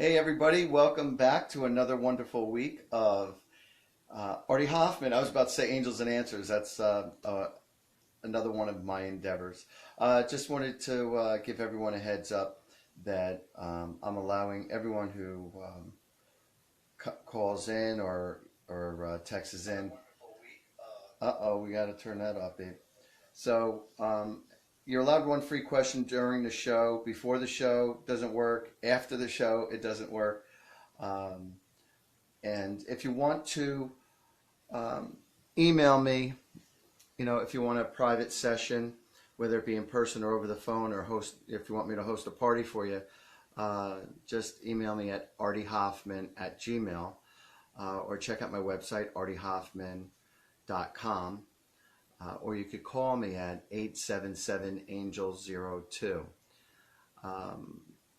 Hey everybody, welcome back to another wonderful week of Artie Hoffman. I was about to say Angels and Answers. That's another one of my endeavors. Just wanted to give everyone a heads up that I'm allowing everyone who calls in or texts in. Uh-oh, we got to turn that off, babe. So you're allowed one free question during the show. Before the show doesn't work. After the show, it doesn't work. Um, and if you want to email me, if you want a private session, whether it be in person or over the phone, or if you want me to host a party for you, just email me at artiehoffman@gmail, or check out my website, artiehoffman.com. Or you could call me at 877-ANGEL-02.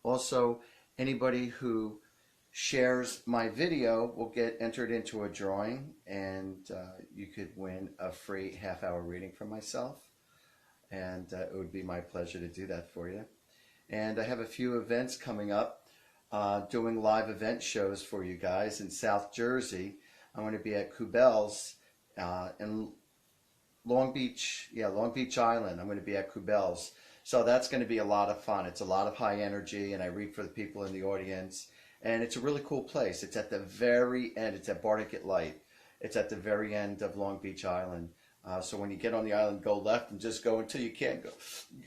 Also, anybody who shares my video will get entered into a drawing, and you could win a free half-hour reading from myself. And it would be my pleasure to do that for you. And I have a few events coming up, doing live event shows for you guys in South Jersey. I'm going to be at Kubel's in Long Beach Island. I'm going to be at Kubel's. So that's going to be a lot of fun. It's a lot of high energy, and I read for the people in the audience. And it's a really cool place. It's at the very end. It's at Barnegat Light. It's at the very end of Long Beach Island. So when you get on the island, go left and just go until you can't go.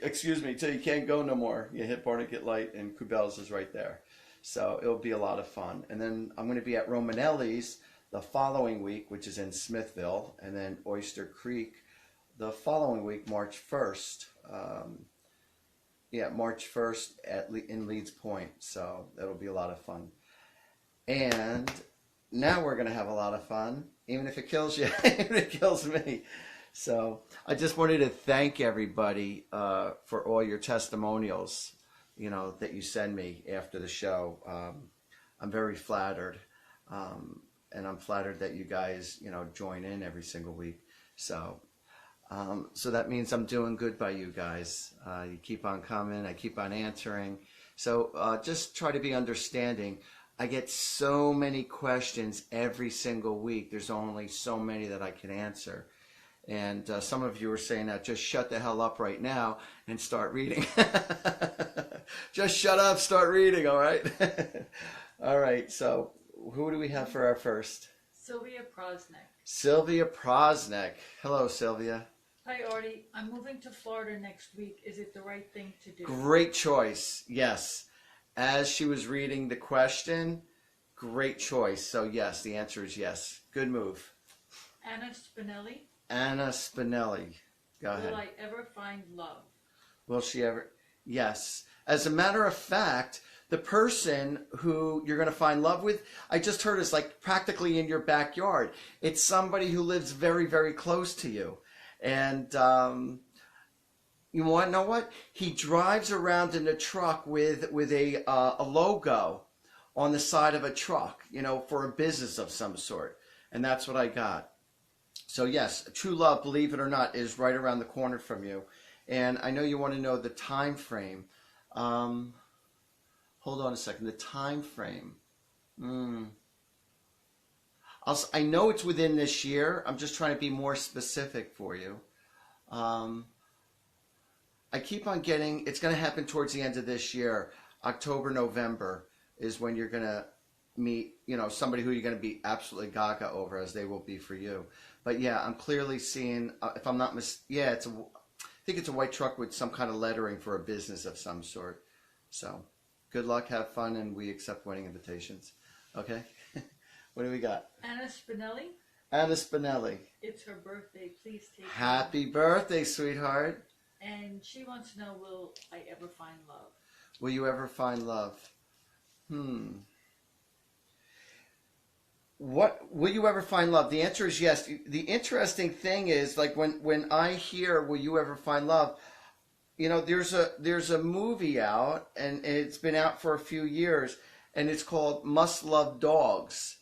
Until you can't go no more. You hit Barnegat Light, and Kubel's is right there. So it'll be a lot of fun. And then I'm going to be at Romanelli's the following week, which is in Smithville, and then Oyster Creek the following week, March 1st. March 1st in Leeds Point. So that'll be a lot of fun. And now we're going to have a lot of fun, even if it kills you, even if it kills me. So I just wanted to thank everybody for all your testimonials, that you send me after the show. I'm very flattered. And I'm flattered that you guys, join in every single week. So that means I'm doing good by you guys. You keep on coming. I keep on answering. So just try to be understanding. I get so many questions every single week. There's only so many that I can answer. And some of you are saying that just shut the hell up right now and start reading. Just shut up, start reading, all right? All right, so who do we have for our first? Sylvia Prosnek. Sylvia Prosnek. Hello, Sylvia. Hi, Artie. I'm moving to Florida next week. Is it the right thing to do? Great choice. Yes. As she was reading the question, great choice. So yes, the answer is yes. Good move. Anna Spinelli. Anna Spinelli. Go ahead. Will I ever find love? Will she ever? Yes. As a matter of fact, the person who you're going to find love with, I just heard, is like practically in your backyard. It's somebody who lives very, very close to you. And you want to know what? He drives around in a truck with a logo on the side of a truck, for a business of some sort. And that's what I got. So yes, true love, believe it or not, is right around the corner from you. And I know you want to know the time frame. Hold on a second. The time frame. I know it's within this year. I'm just trying to be more specific for you. I keep on getting, it's going to happen towards the end of this year. October, November is when you're going to meet, somebody who you're going to be absolutely gaga over, as they will be for you. But yeah, I'm clearly seeing, if I'm not I think it's a white truck with some kind of lettering for a business of some sort. So good luck, have fun, and we accept wedding invitations. Okay? What do we got? Anna Spinelli. Anna Spinelli. It's her birthday. Please take Happy birthday, sweetheart. And she wants to know, will I ever find love? Will you ever find love? What will you ever find love? The answer is yes. The interesting thing is, like when I hear will you ever find love, there's a movie out, and it's been out for a few years, and it's called Must Love Dogs.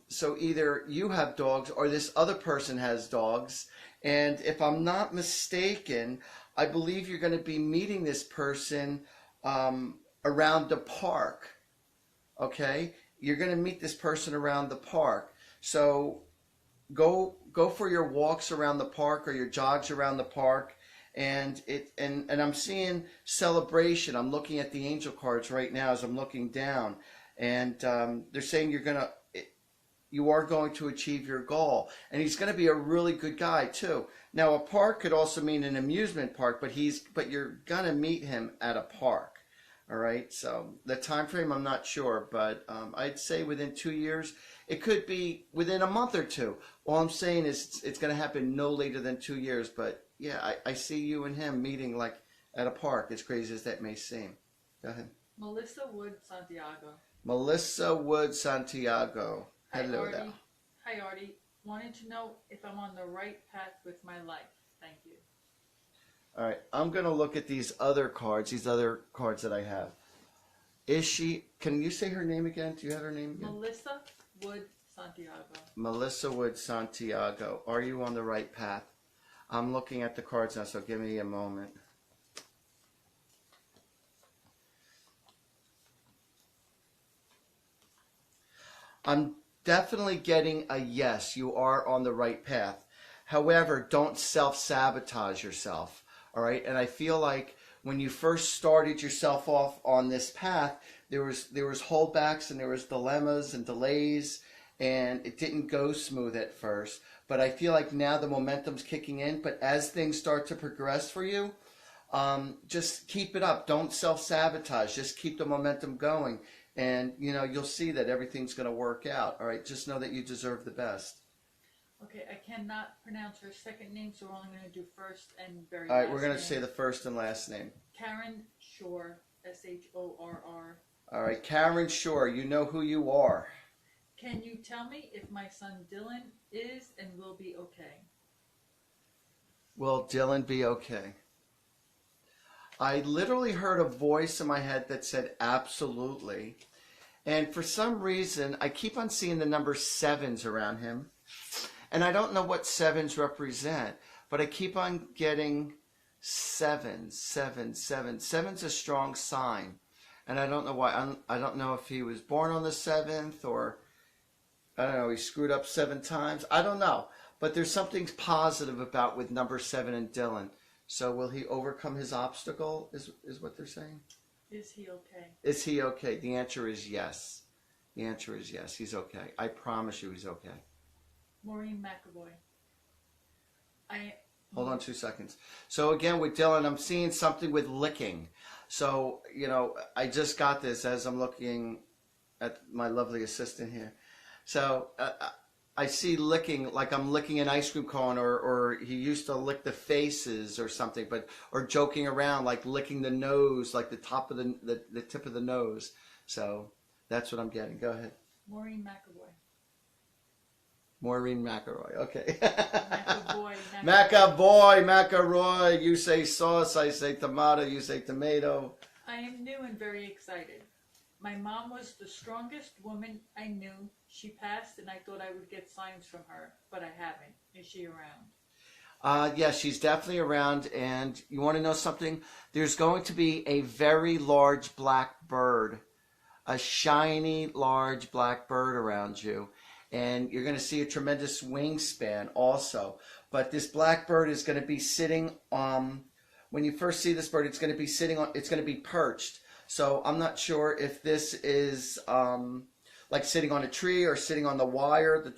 So either you have dogs or this other person has dogs. And if I'm not mistaken, I believe you're going to be meeting this person around the park. Okay, you're going to meet this person around the park. So go for your walks around the park or your jogs around the park. And I'm seeing celebration. I'm looking at the angel cards right now as I'm looking down, and they're saying you are going to achieve your goal, and he's going to be a really good guy too. Now, a park could also mean an amusement park, but you're going to meet him at a park. All right. So the time frame, I'm not sure, but I'd say within 2 years. It could be within a month or two. All I'm saying is it's going to happen no later than 2 years. But yeah, I see you and him meeting like at a park, as crazy as that may seem. Go ahead. Melissa Wood Santiago. Melissa Wood Santiago. Hi, Hello Artie. there. Hi, Artie. Wanted to know if I'm on the right path with my life. Thank you. All right. I'm going to look at these other cards that I have. Is she, can you say her name again? Do you have her name again? Melissa Wood Santiago. Melissa Wood Santiago. Are you on the right path? I'm looking at the cards now, so give me a moment. I'm definitely getting a yes, you are on the right path. However, don't self-sabotage yourself, all right? And I feel like when you first started yourself off on this path, there was holdbacks and there was dilemmas and delays, and it didn't go smooth at first. But I feel like now the momentum's kicking in. But as things start to progress for you, just keep it up. Don't self-sabotage. Just keep the momentum going. And, you'll see that everything's going to work out. All right, just know that you deserve the best. Okay, I cannot pronounce her second name, so we're only going to do first and very All right, last we're going to name. say the first and last name. Karen Shore, Shorr. All right, Karen Shore, you know who you are. Can you tell me if my son Dylan is and will be okay? Will Dylan be okay? I literally heard a voice in my head that said absolutely. And for some reason, I keep on seeing the number sevens around him. And I don't know what sevens represent, but I keep on getting sevens. Seven's a strong sign. And I don't know why. I don't know if he was born on the 7th or, I don't know, he screwed up 7 times. I don't know. But there's something positive about with number 7 and Dylan. So will he overcome his obstacle, is what they're saying? Is he okay? Is he okay? The answer is yes. The answer is yes. He's okay. I promise you he's okay. Maureen McAvoy. Hold on 2 seconds. So again, with Dylan, I'm seeing something with licking. So, I just got this as I'm looking at my lovely assistant here. So I see licking, like I'm licking an ice cream cone, or he used to lick the faces or something, or joking around, like licking the nose, like the top of the tip of the nose. So that's what I'm getting. Go ahead. Maureen McAvoy. Maureen McElroy. Okay. McAvoy. McElroy. You say sauce, I say tomato, you say tomato. I am new and very excited. My mom was the strongest woman I knew. She passed and I thought I would get signs from her, but I haven't. Is she around? Yes, she's definitely around. And you want to know something? There's going to be a very large black bird, a shiny, large black bird around you. And you're going to see a tremendous wingspan also. But this black bird is going to be sitting, when you first see this bird, it's going to be perched. So I'm not sure if this is like sitting on a tree or sitting on the wire, the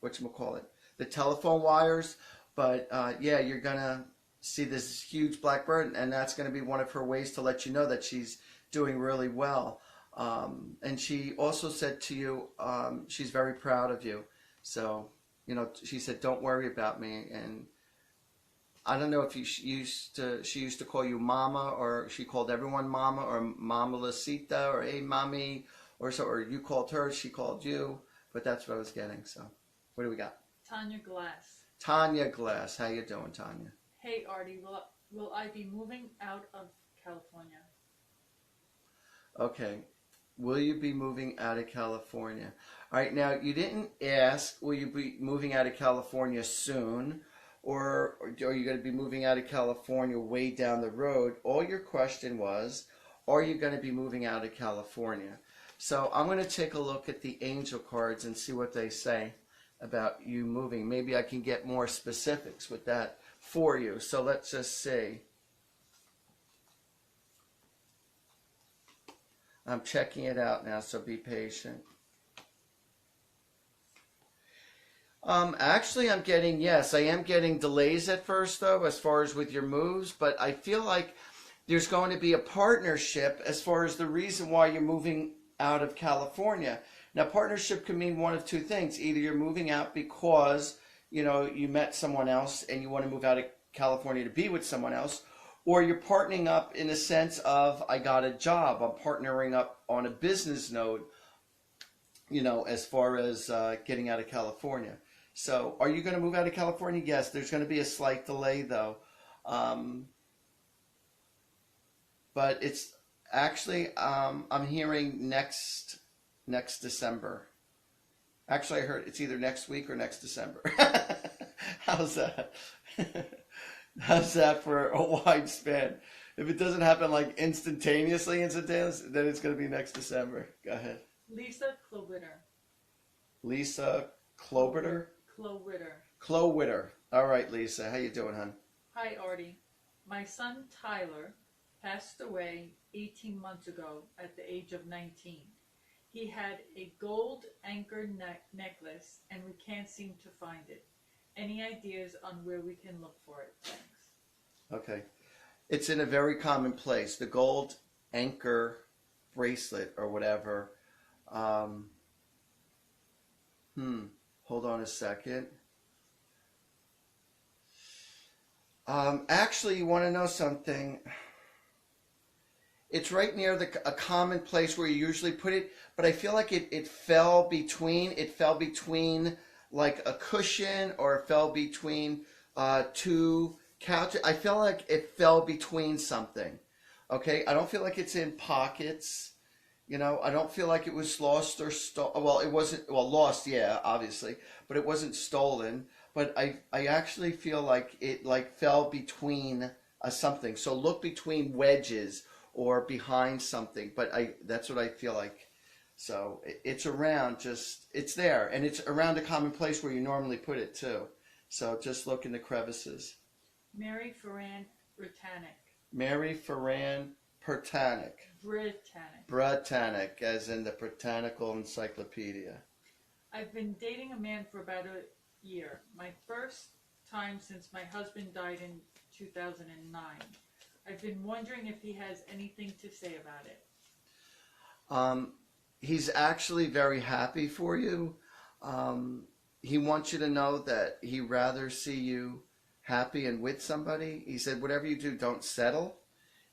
whatchamacallit, the telephone wires. But yeah, you're going to see this huge black bird, and that's going to be one of her ways to let you know that she's doing really well. And she also said to you, she's very proud of you. So, she said, don't worry about me. And I don't know if she used to call you mama, or she called everyone mama, or mama Lasita, or hey mommy, or you called her, she called you. But that's what I was getting. So what do we got? Tanya Glass. Tanya Glass. How you doing, Tanya? Hey Artie, will I be moving out of California? Okay. Will you be moving out of California? All right, now you didn't ask, will you be moving out of California soon? Or are you going to be moving out of California way down the road? All your question was, are you going to be moving out of California? So I'm going to take a look at the angel cards and see what they say about you moving. Maybe I can get more specifics with that for you. So let's just see. I'm checking it out now, so be patient. Actually, I'm getting, yes, I am getting delays at first, though, as far as with your moves, but I feel like there's going to be a partnership as far as the reason why you're moving out of California. Now, partnership can mean one of two things. Either you're moving out because, you know, you met someone else and you want to move out of California to be with someone else, or you're partnering up in the sense of, I got a job, I'm partnering up on a business node, you know, as far as getting out of California. So are you going to move out of California? Yes, there's going to be a slight delay, though. But it's actually, I'm hearing next December. Actually, I heard it's either next week or next December. How's that? How's that for a wide span? If it doesn't happen like instantaneously, then it's going to be next December. Go ahead. Lisa Klowitter. Lisa Klowitter? Klowitter. Klowitter. All right, Lisa. How you doing, hon? Hi, Artie. My son Tyler passed away 18 months ago at the age of 19. He had a gold anchor necklace, and we can't seem to find it. Any ideas on where we can look for it? Thanks. Okay. It's in a very common place. The gold anchor bracelet or whatever. Hold on a second. Actually, you want to know something? It's right near a common place where you usually put it, but I feel like it fell between like a cushion, or it fell between two couches. I feel like it fell between something. Okay, I don't feel like it's in pockets. You know, I don't feel like it was lost or stolen. Well, it wasn't, well, lost, yeah, obviously, but it wasn't stolen. But I actually feel like it like fell between something. So look between wedges or behind something. But that's what I feel like. So it's around, it's there. And it's around a common place where you normally put it too. So just look in the crevices. Mary Ferran Britannic. Mary Ferran Britannic. Britannic, as in the Britannical Encyclopedia. I've been dating a man for about a year. My first time since my husband died in 2009. I've been wondering if he has anything to say about it. He's actually very happy for you. He wants you to know that he'd rather see you happy and with somebody. He said, whatever you do, don't settle.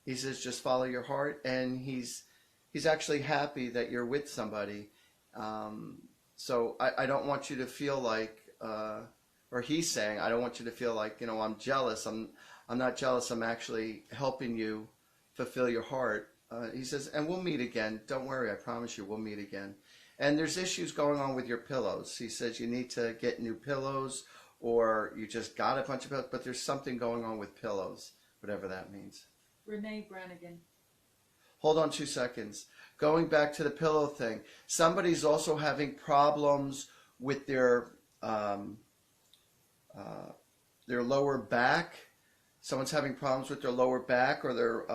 He says, just follow your heart. And he's actually happy that you're with somebody. So I don't want you to feel like, or he's saying, I don't want you to feel like, you know, I'm jealous. I'm not jealous. I'm actually helping you fulfill your heart. He says, and we'll meet again. Don't worry. I promise you we'll meet again. And there's issues going on with your pillows. He says you need to get new pillows, or you just got a bunch of pillows, but there's something going on with pillows, whatever that means. Renee Brannigan. Hold on 2 seconds. Going back to the pillow thing, somebody's also having problems with their lower back. Someone's having problems with their lower back or their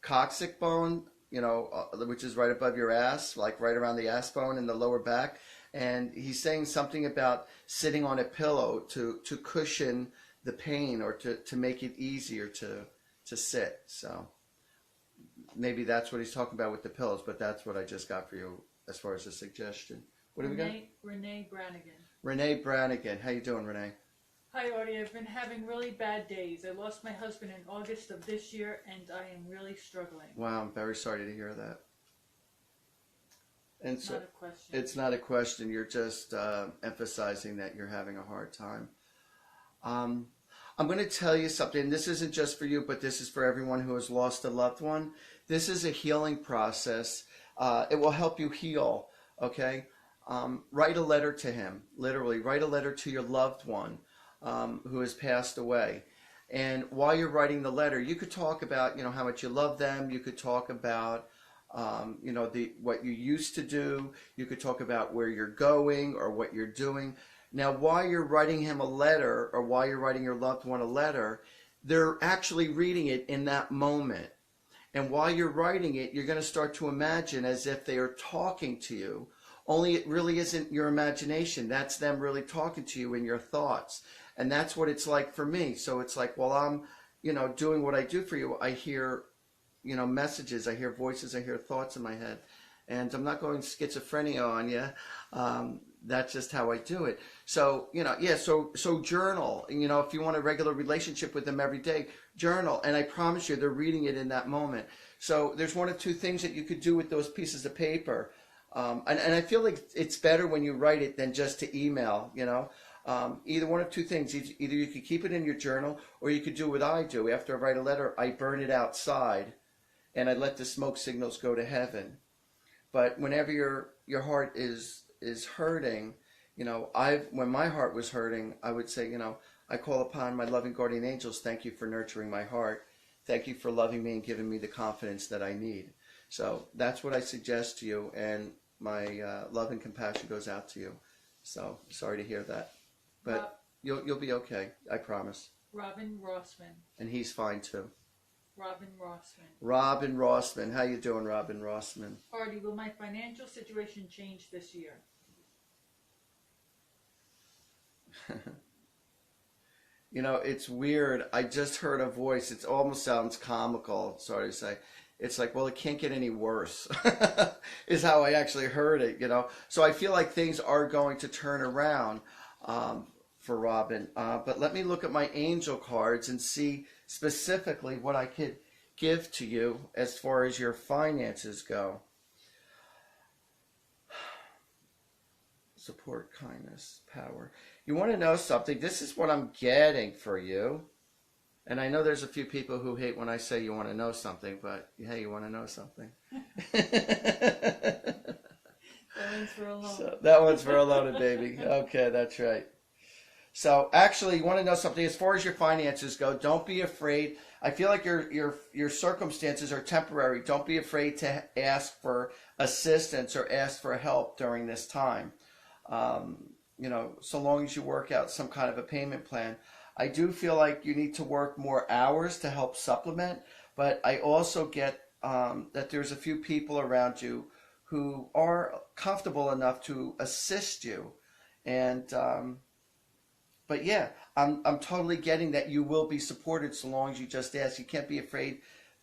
coccyx bone, you know, which is right above your ass, like right around the ass bone in the lower back. And he's saying something about sitting on a pillow to cushion the pain, or to make it easier to sit. So maybe that's what he's talking about with the pillows, but that's what I just got for you as far as a suggestion. What do we got? Renee Brannigan. Renee Brannigan. How you doing, Renee? Hi, Artie. I've been having really bad days. I lost my husband in August of this year, and I am really struggling. Wow, I'm very sorry to hear that. And so, not a question. It's not a question. You're just emphasizing that you're having a hard time. I'm going to tell you something. This isn't just for you, but this is for everyone who has lost a loved one. This is a healing process. It will help you heal, okay? Write a letter to him. Literally, write a letter to your loved one who has passed away. And while you're writing the letter, you could talk about, how much you love them. You could talk about, what you used to do. You could talk about where you're going or what you're doing. Now, while you're writing him a letter, or while you're writing your loved one a letter, they're actually reading it in that moment. And while you're writing it, you're going to start to imagine as if they are talking to you. Only it really isn't your imagination. That's them really talking to you in your thoughts. And that's what it's like for me. So it's like, while I'm, doing what I do for you, I hear, messages, I hear voices, I hear thoughts in my head. And I'm not going schizophrenia on you. That's just how I do it. So, so journal. If you want a regular relationship with them every day, journal. And I promise you, they're reading it in that moment. So there's one or two things that you could do with those pieces of paper. And I feel like it's better when you write it than just to email, either one of two things. Either you could keep it in your journal, or you could do what I do. After I write a letter, I burn it outside and I let the smoke signals go to heaven. But whenever your heart is hurting, when my heart was hurting, I would say, I call upon my loving guardian angels. Thank you for nurturing my heart. Thank you for loving me and giving me the confidence that I need. So that's what I suggest to you, and my love and compassion goes out to you. So sorry to hear that, but you'll be okay. I promise. Robin Rossman. And he's fine too. Robin Rossman. Robin Rossman. How you doing, Robin Rossman? Artie, will my financial situation change this year? It's weird. I just heard a voice. It almost sounds comical, sorry to say. It's like, well, it can't get any worse, is how I actually heard it, So I feel like things are going to turn around for Robin. But let me look at my angel cards and see specifically what I could give to you as far as your finances go. Support, kindness, power. You want to know something? This is what I'm getting for you. And I know there's a few people who hate when I say you want to know something, but hey, you want to know something. That one's for a loan. So that one's for a loaded baby. Okay, that's right. So actually, you want to know something as far as your finances go. Don't be afraid. I feel like your circumstances are temporary. Don't be afraid to ask for assistance or ask for help during this time. So long as you work out some kind of a payment plan. I do feel like you need to work more hours to help supplement, but I also get that there's a few people around you who are comfortable enough to assist you. And but yeah, I'm totally getting that you will be supported so long as you just ask. You can't be afraid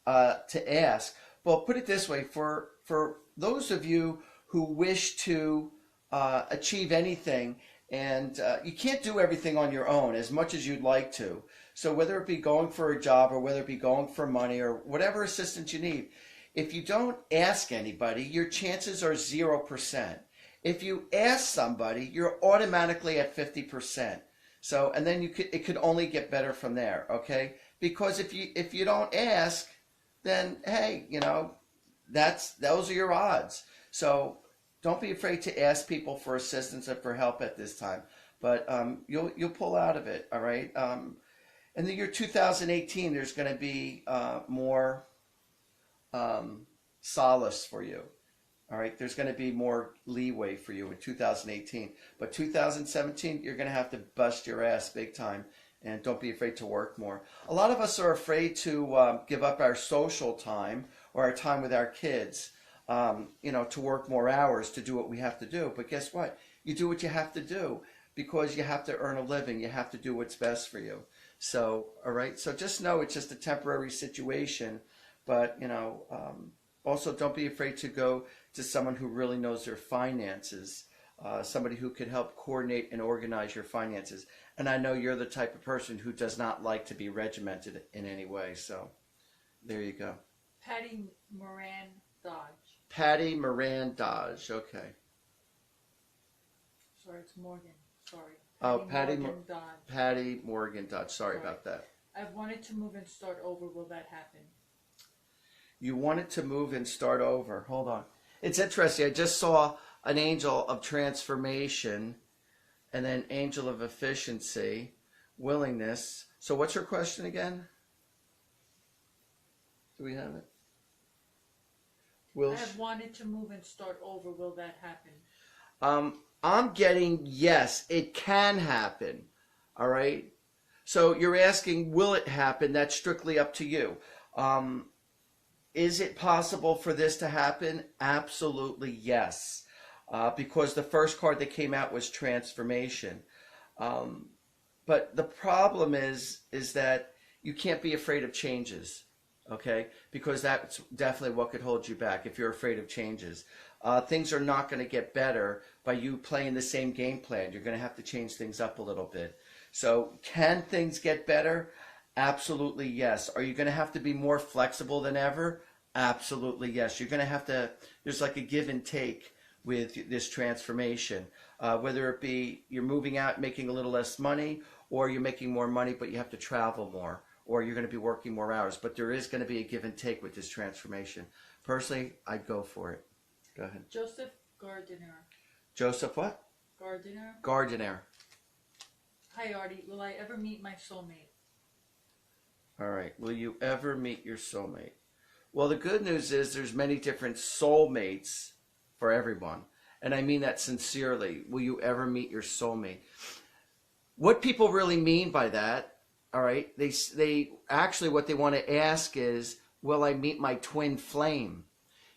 to ask. Well, put it this way, for those of you who wish to achieve anything, and you can't do everything on your own as much as you'd like to. So whether it be going for a job or whether it be going for money or whatever assistance you need, if you don't ask anybody, your chances are 0%. If you ask somebody, you're automatically at 50%. So, and then it could only get better from there, okay? Because if you don't ask, then hey, those are your odds. So don't be afraid to ask people for assistance and for help at this time. But you'll pull out of it, all right? In the year 2018, there's going to be more solace for you, all right? There's going to be more leeway for you in 2018. But 2017, you're going to have to bust your ass big time. And don't be afraid to work more. A lot of us are afraid to give up our social time or our time with our kids. To work more hours to do what we have to do. But guess what? You do what you have to do because you have to earn a living. You have to do what's best for you. So, all right. So just know it's just a temporary situation. But, also don't be afraid to go to someone who really knows their finances. Somebody who can help coordinate and organize your finances. And I know you're the type of person who does not like to be regimented in any way. So there you go. Patty Moran Dodge. Patty Moran Dodge. Okay. Sorry, it's Morgan. Sorry. Patty Morgan Dodge. Patty Morgan Dodge. Sorry about that. I've wanted to move and start over. Will that happen? You wanted to move and start over. Hold on. It's interesting. I just saw an angel of transformation and then angel of efficiency, willingness. So what's your question again? Do we have it? I have wanted to move and start over. Will that happen? I'm getting yes, it can happen. All right. So you're asking, will it happen? That's strictly up to you. Is it possible for this to happen? Absolutely yes. Because the first card that came out was transformation. But the problem is that you can't be afraid of changes, okay? Because that's definitely what could hold you back if you're afraid of changes. Things are not going to get better by you playing the same game plan. You're going to have to change things up a little bit. So can things get better? Absolutely yes. Are you going to have to be more flexible than ever? Absolutely yes. You're going to have to, there's like a give and take with this transformation. Whether it be you're moving out making a little less money, or you're making more money but you have to travel more, or you're going to be working more hours. But there is going to be a give and take with this transformation. Personally, I'd go for it. Go ahead. Joseph Gardiner. Joseph what? Gardiner. Gardiner. Hi, Artie. Will I ever meet my soulmate? All right. Will you ever meet your soulmate? Well, the good news is there's many different soulmates for everyone. And I mean that sincerely. Will you ever meet your soulmate? What people really mean by that, all right, they actually what they want to ask is, will I meet my twin flame?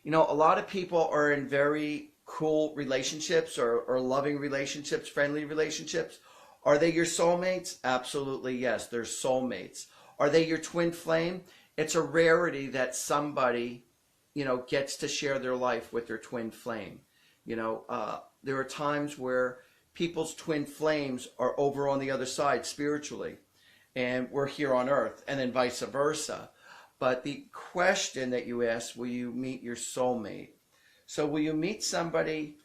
You know, a lot of people are in very cool relationships or loving relationships, friendly relationships. Are they your soulmates? Absolutely, yes. They're soulmates. Are they your twin flame? It's a rarity that somebody, gets to share their life with their twin flame. There are times where people's twin flames are over on the other side spiritually, and we're here on earth, and then vice versa. But the question that you asked, will you meet your soulmate? So will you meet somebody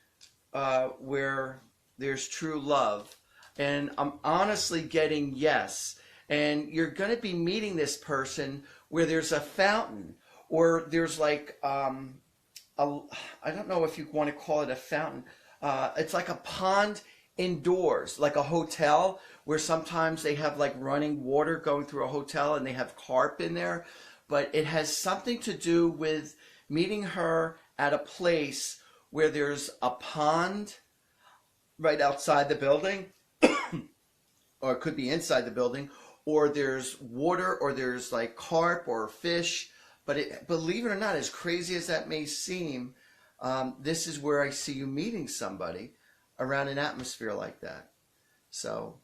where there's true love? And I'm honestly getting yes. And you're going to be meeting this person where there's a fountain, or there's like, I don't know if you want to call it a fountain. It's like a pond indoors, like a hotel, where sometimes they have like running water going through a hotel and they have carp in there. But it has something to do with meeting her at a place where there's a pond right outside the building, or it could be inside the building, or there's water, or there's like carp or fish. But believe it or not, as crazy as that may seem, this is where I see you meeting somebody around an atmosphere like that. So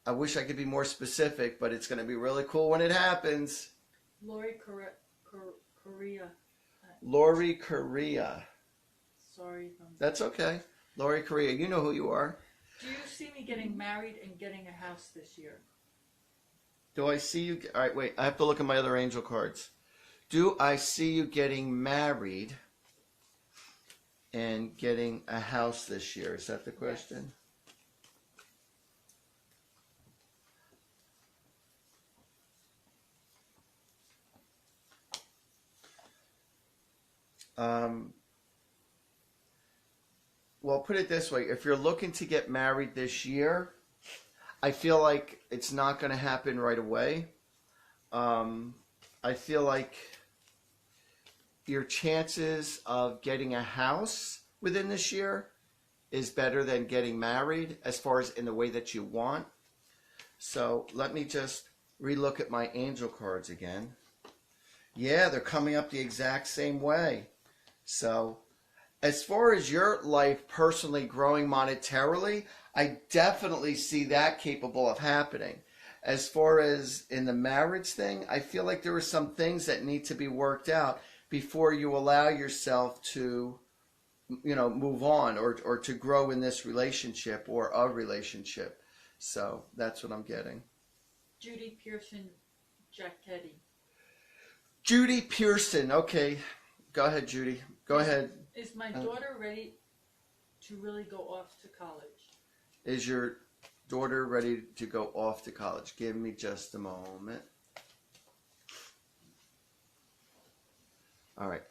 I wish I could be more specific, but it's going to be really cool when it happens. Lori Korea. Lori Korea. Sorry. That's okay. Lori Korea, you know who you are. Do you see me getting married and getting a house this year? Do I see you? All right, wait. I have to look at my other angel cards. Do I see you getting married and getting a house this year? Is that the question? Yes. Well, put it this way. If you're looking to get married this year, I feel like it's not going to happen right away. I feel like your chances of getting a house within this year is better than getting married, as far as in the way that you want. So let me just relook at my angel cards again. Yeah, they're coming up the exact same way. So as far as your life personally growing monetarily, I definitely see that capable of happening. As far as in the marriage thing, I feel like there are some things that need to be worked out before you allow yourself to, move on or to grow in this relationship or a relationship. So that's what I'm getting. Judy Pearson Jacketti. Judy Pearson. Okay. Go ahead, Judy. Go ahead. Is my daughter ready to really go off to college? Is your daughter ready to go off to college? Give me just a moment. All right.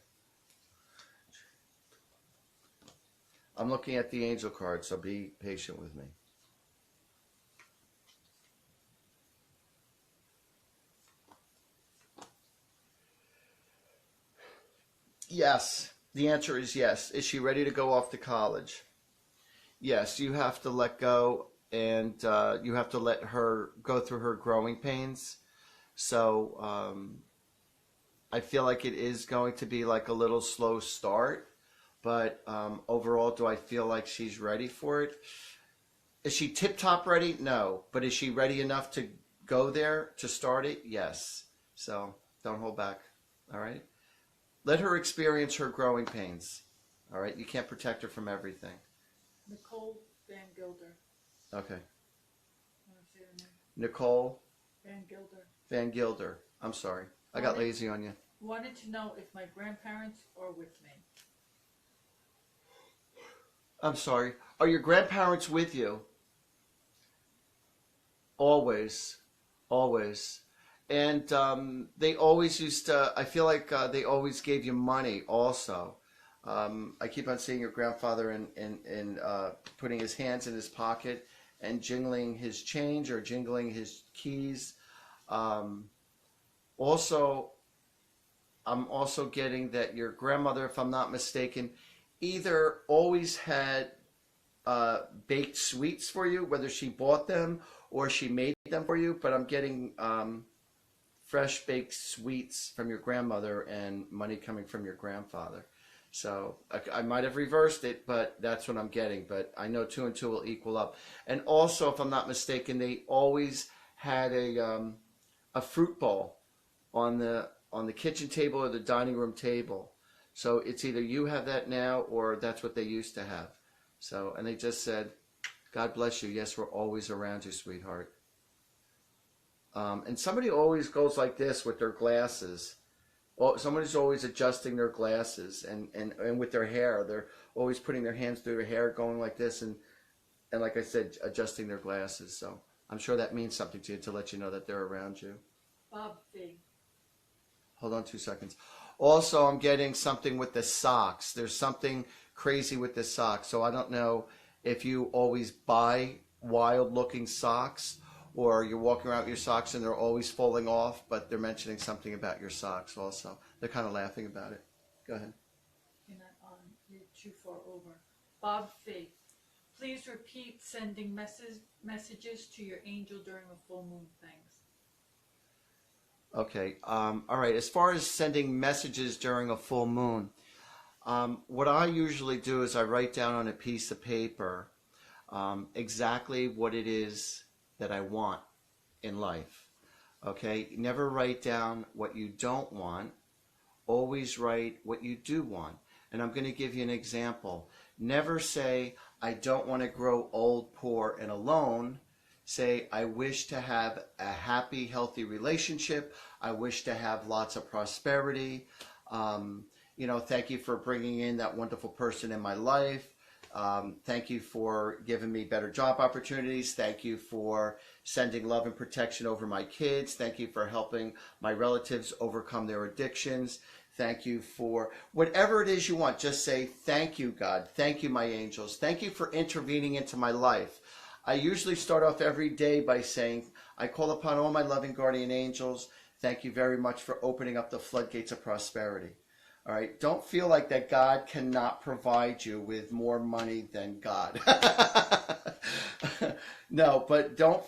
I'm looking at the angel card, so be patient with me. Yes. The answer is yes. Is she ready to go off to college? Yes. You have to let go and you have to let her go through her growing pains. So I feel like it is going to be like a little slow start, but overall, do I feel like she's ready for it? Is she tip top ready? No. But is she ready enough to go there to start it? Yes. So don't hold back. All right. Let her experience her growing pains. All right. You can't protect her from everything. Nicole Van Gilder. Okay. Want to say her name? Nicole Van Gilder. Van Gilder. I'm sorry. I got lazy on you. Wanted to know if my grandparents are with me. I'm sorry. Are your grandparents with you? Always. Always. And they always used to, I feel like they always gave you money also. I keep on seeing your grandfather in putting his hands in his pocket and jingling his change or jingling his keys. Also, I'm also getting that your grandmother, if I'm not mistaken, either always had baked sweets for you, whether she bought them or she made them for you. But I'm getting fresh baked sweets from your grandmother and money coming from your grandfather. So I might have reversed it, but that's what I'm getting. But I know two and two will equal up. And also, if I'm not mistaken, they always had a fruit bowl on the kitchen table or the dining room table. So it's either you have that now or that's what they used to have. So, and they just said, God bless you. Yes, we're always around you, sweetheart. And somebody always goes like this with their glasses. Well, somebody's always adjusting their glasses and with their hair. They're always putting their hands through their hair, going like this, and like I said, adjusting their glasses. So I'm sure that means something to you to let you know that they're around you. Bob Fig. Hold on 2 seconds. Also, I'm getting something with the socks. There's something crazy with the socks. So I don't know if you always buy wild-looking socks or you're walking around with your socks and they're always falling off, but they're mentioning something about your socks also. They're kind of laughing about it. Go ahead. You're too far over. Bob Fig. Please repeat sending messages to your angel during a full moon. Thanks. Okay. All right. As far as sending messages during a full moon, what I usually do is I write down on a piece of paper exactly what it is that I want in life. Okay? Never write down what you don't want. Always write what you do want. And I'm going to give you an example. Never say, I don't want to grow old, poor, and alone. Say, I wish to have a happy, healthy relationship. I wish to have lots of prosperity. Thank you for bringing in that wonderful person in my life. Thank you for giving me better job opportunities. Thank you for sending love and protection over my kids. Thank you for helping my relatives overcome their addictions. Thank you for whatever it is you want. Just say, thank you, God. Thank you, my angels. Thank you for intervening into my life. I usually start off every day by saying, I call upon all my loving guardian angels. Thank you very much for opening up the floodgates of prosperity. All right. Don't feel like that God cannot provide you with more money than God. No, but don't,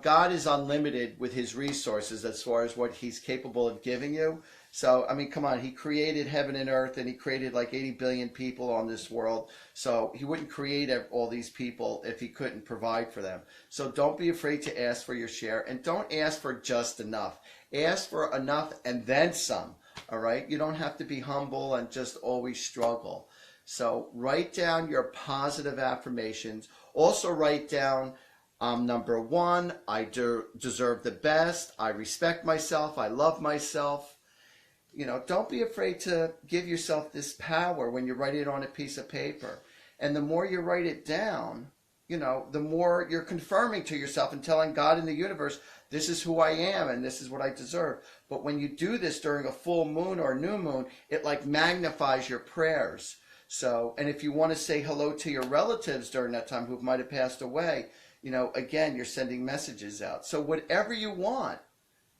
God is unlimited with his resources as far as what he's capable of giving you. So, I mean, come on, he created heaven and earth and he created like 80 billion people on this world. So he wouldn't create all these people if he couldn't provide for them. So don't be afraid to ask for your share and don't ask for just enough. Ask for enough and then some. All right. You don't have to be humble and just always struggle. So write down your positive affirmations. Also write down number 1, I deserve the best. I respect myself. I love myself. Don't be afraid to give yourself this power when you write it on a piece of paper. And the more you write it down, the more you're confirming to yourself and telling God in the universe, this is who I am and this is what I deserve. But when you do this during a full moon or new moon, it like magnifies your prayers. So, and if you want to say hello to your relatives during that time who might have passed away, again, you're sending messages out. So whatever you want,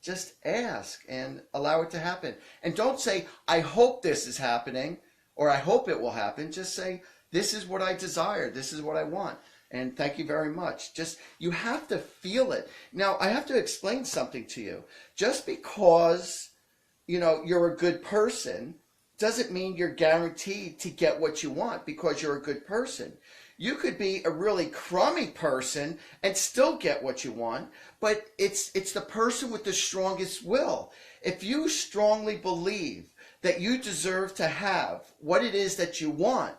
Just ask and allow it to happen. And don't say, I hope this is happening or I hope it will happen. Just say, this is what I desire. This is what I want. And thank you very much. Just, you have to feel it. Now, I have to explain something to you. Just because, you're a good person doesn't mean you're guaranteed to get what you want because you're a good person. You could be a really crummy person and still get what you want, but it's the person with the strongest will. If you strongly believe that you deserve to have what it is that you want,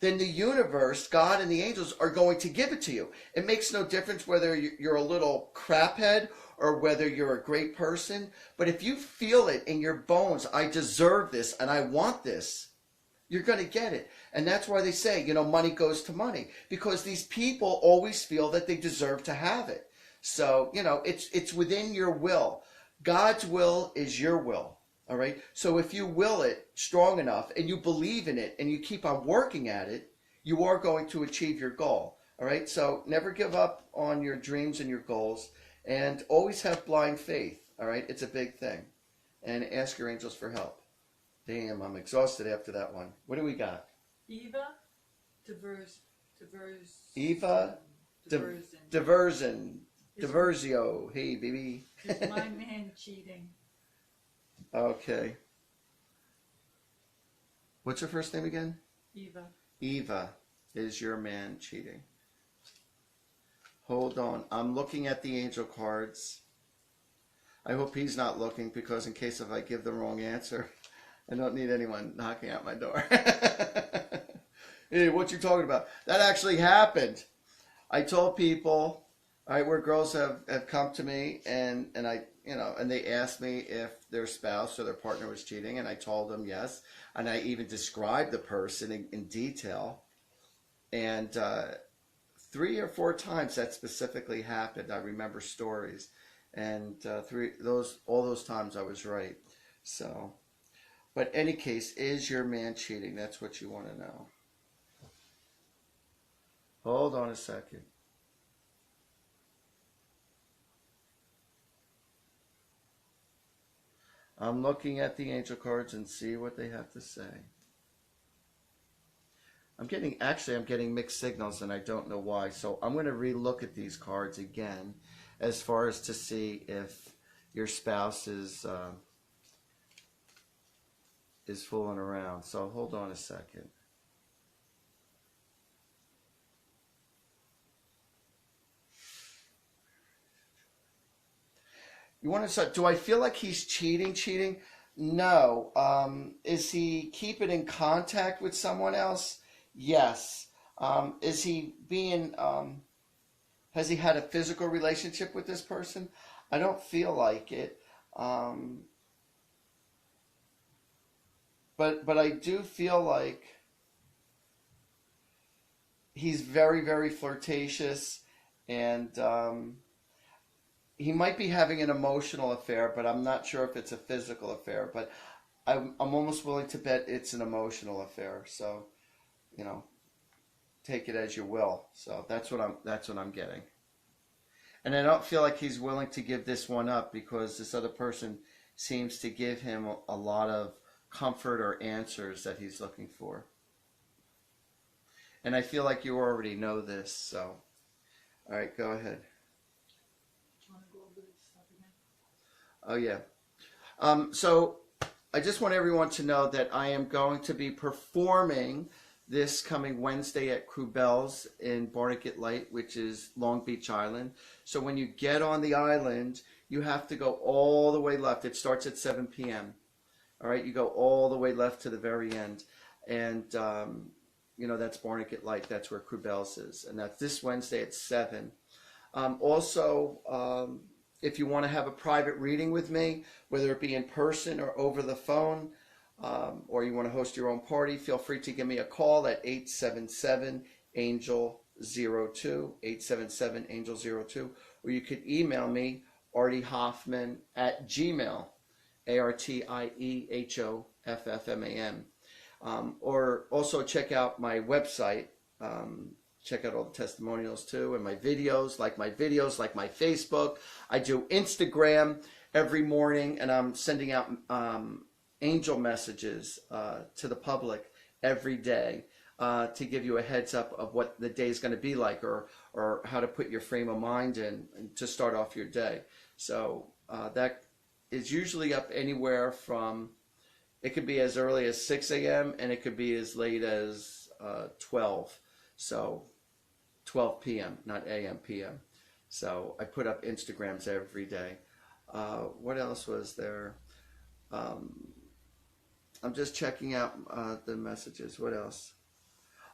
then the universe, God and the angels are going to give it to you. It makes no difference whether you're a little craphead or whether you're a great person. But if you feel it in your bones, I deserve this and I want this, you're going to get it. And that's why they say, money goes to money, because these people always feel that they deserve to have it. So, it's within your will. God's will is your will. All right. So if you will it strong enough and you believe in it and you keep on working at it, you are going to achieve your goal. All right. So never give up on your dreams and your goals, and always have blind faith. All right. It's a big thing. And ask your angels for help. Damn, I'm exhausted after that one. What do we got? Eva Diversio. Hey, baby. Is my man cheating? Okay. What's her first name again? Eva. Eva. Is your man cheating? Hold on. I'm looking at the angel cards. I hope he's not looking, because in case if I give the wrong answer, I don't need anyone knocking at my door. Hey, what you talking about? That actually happened. I told people, all right, where girls have come to me and I, and they asked me if their spouse or their partner was cheating, and I told them yes. And I even described the person in detail. And 3 or 4 times that specifically happened. I remember stories. And all those times I was right. So, but any case, is your man cheating? That's what you want to know. Hold on a second. I'm looking at the angel cards and see what they have to say. I'm getting mixed signals, and I don't know why. So I'm going to re-look at these cards again, as far as to see if your spouse is fooling around. So hold on a second. You want to start? Do I feel like he's cheating? No. Is he keeping in contact with someone else? Yes. Is he being? Has he had a physical relationship with this person? I don't feel like it. But I do feel like he's very, very flirtatious, and he might be having an emotional affair, but I'm not sure if it's a physical affair. But I'm almost willing to bet it's an emotional affair. So, take it as you will. So that's what I'm getting. And I don't feel like he's willing to give this one up, because this other person seems to give him a lot of comfort or answers that he's looking for. And I feel like you already know this. So, all right, go ahead. Oh, yeah. So I just want everyone to know that I am going to be performing this coming Wednesday at Krubel's in Barnegat Light, which is Long Beach Island. So when you get on the island, you have to go all the way left. It starts at 7 p.m. All right, you go all the way left to the very end. And, that's Barnegat Light. That's where Krubel's is. And that's this Wednesday at 7. Also, if you want to have a private reading with me, whether it be in person or over the phone, or you want to host your own party, feel free to give me a call at 877-ANGEL-02, 877-ANGEL-02, or you could email me, Artie Hoffman at Gmail, ARTIEHOFFMAN. Or also check out my website. Check out all the testimonials too, and my videos, like my Facebook. I do Instagram, every morning, and I'm sending out angel messages to the public every day to give you a heads up of what the day is going to be like, or how to put your frame of mind in to start off your day. So that is usually up anywhere from, it could be as early as 6 a.m. and it could be as late as 12. So 12 p.m., not a.m., p.m. So I put up Instagrams every day. What else was there? I'm just checking out the messages. What else?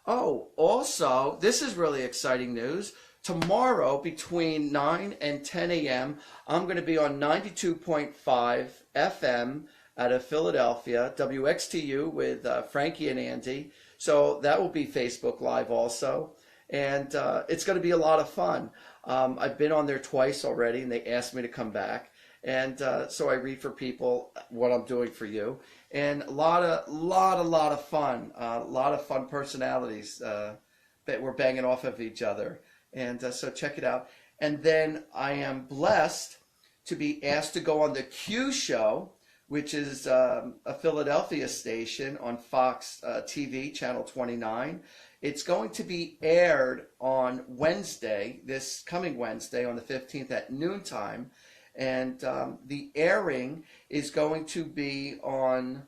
Oh, also, this is really exciting news. Tomorrow, between 9 and 10 a.m., I'm going to be on 92.5 FM out of Philadelphia, WXTU, with Frankie and Andy. So that will be Facebook Live also. And it's going to be a lot of fun. I've been on there twice already, and they asked me to come back. And so I read for people what I'm doing for you. And a lot of fun. A lot of fun personalities that we're banging off of each other. And so check it out. And then I am blessed to be asked to go on the Q Show, which is a Philadelphia station on Fox TV, Channel 29. It's going to be aired on Wednesday, this coming Wednesday, on the 15th at noontime. And the airing is going to be on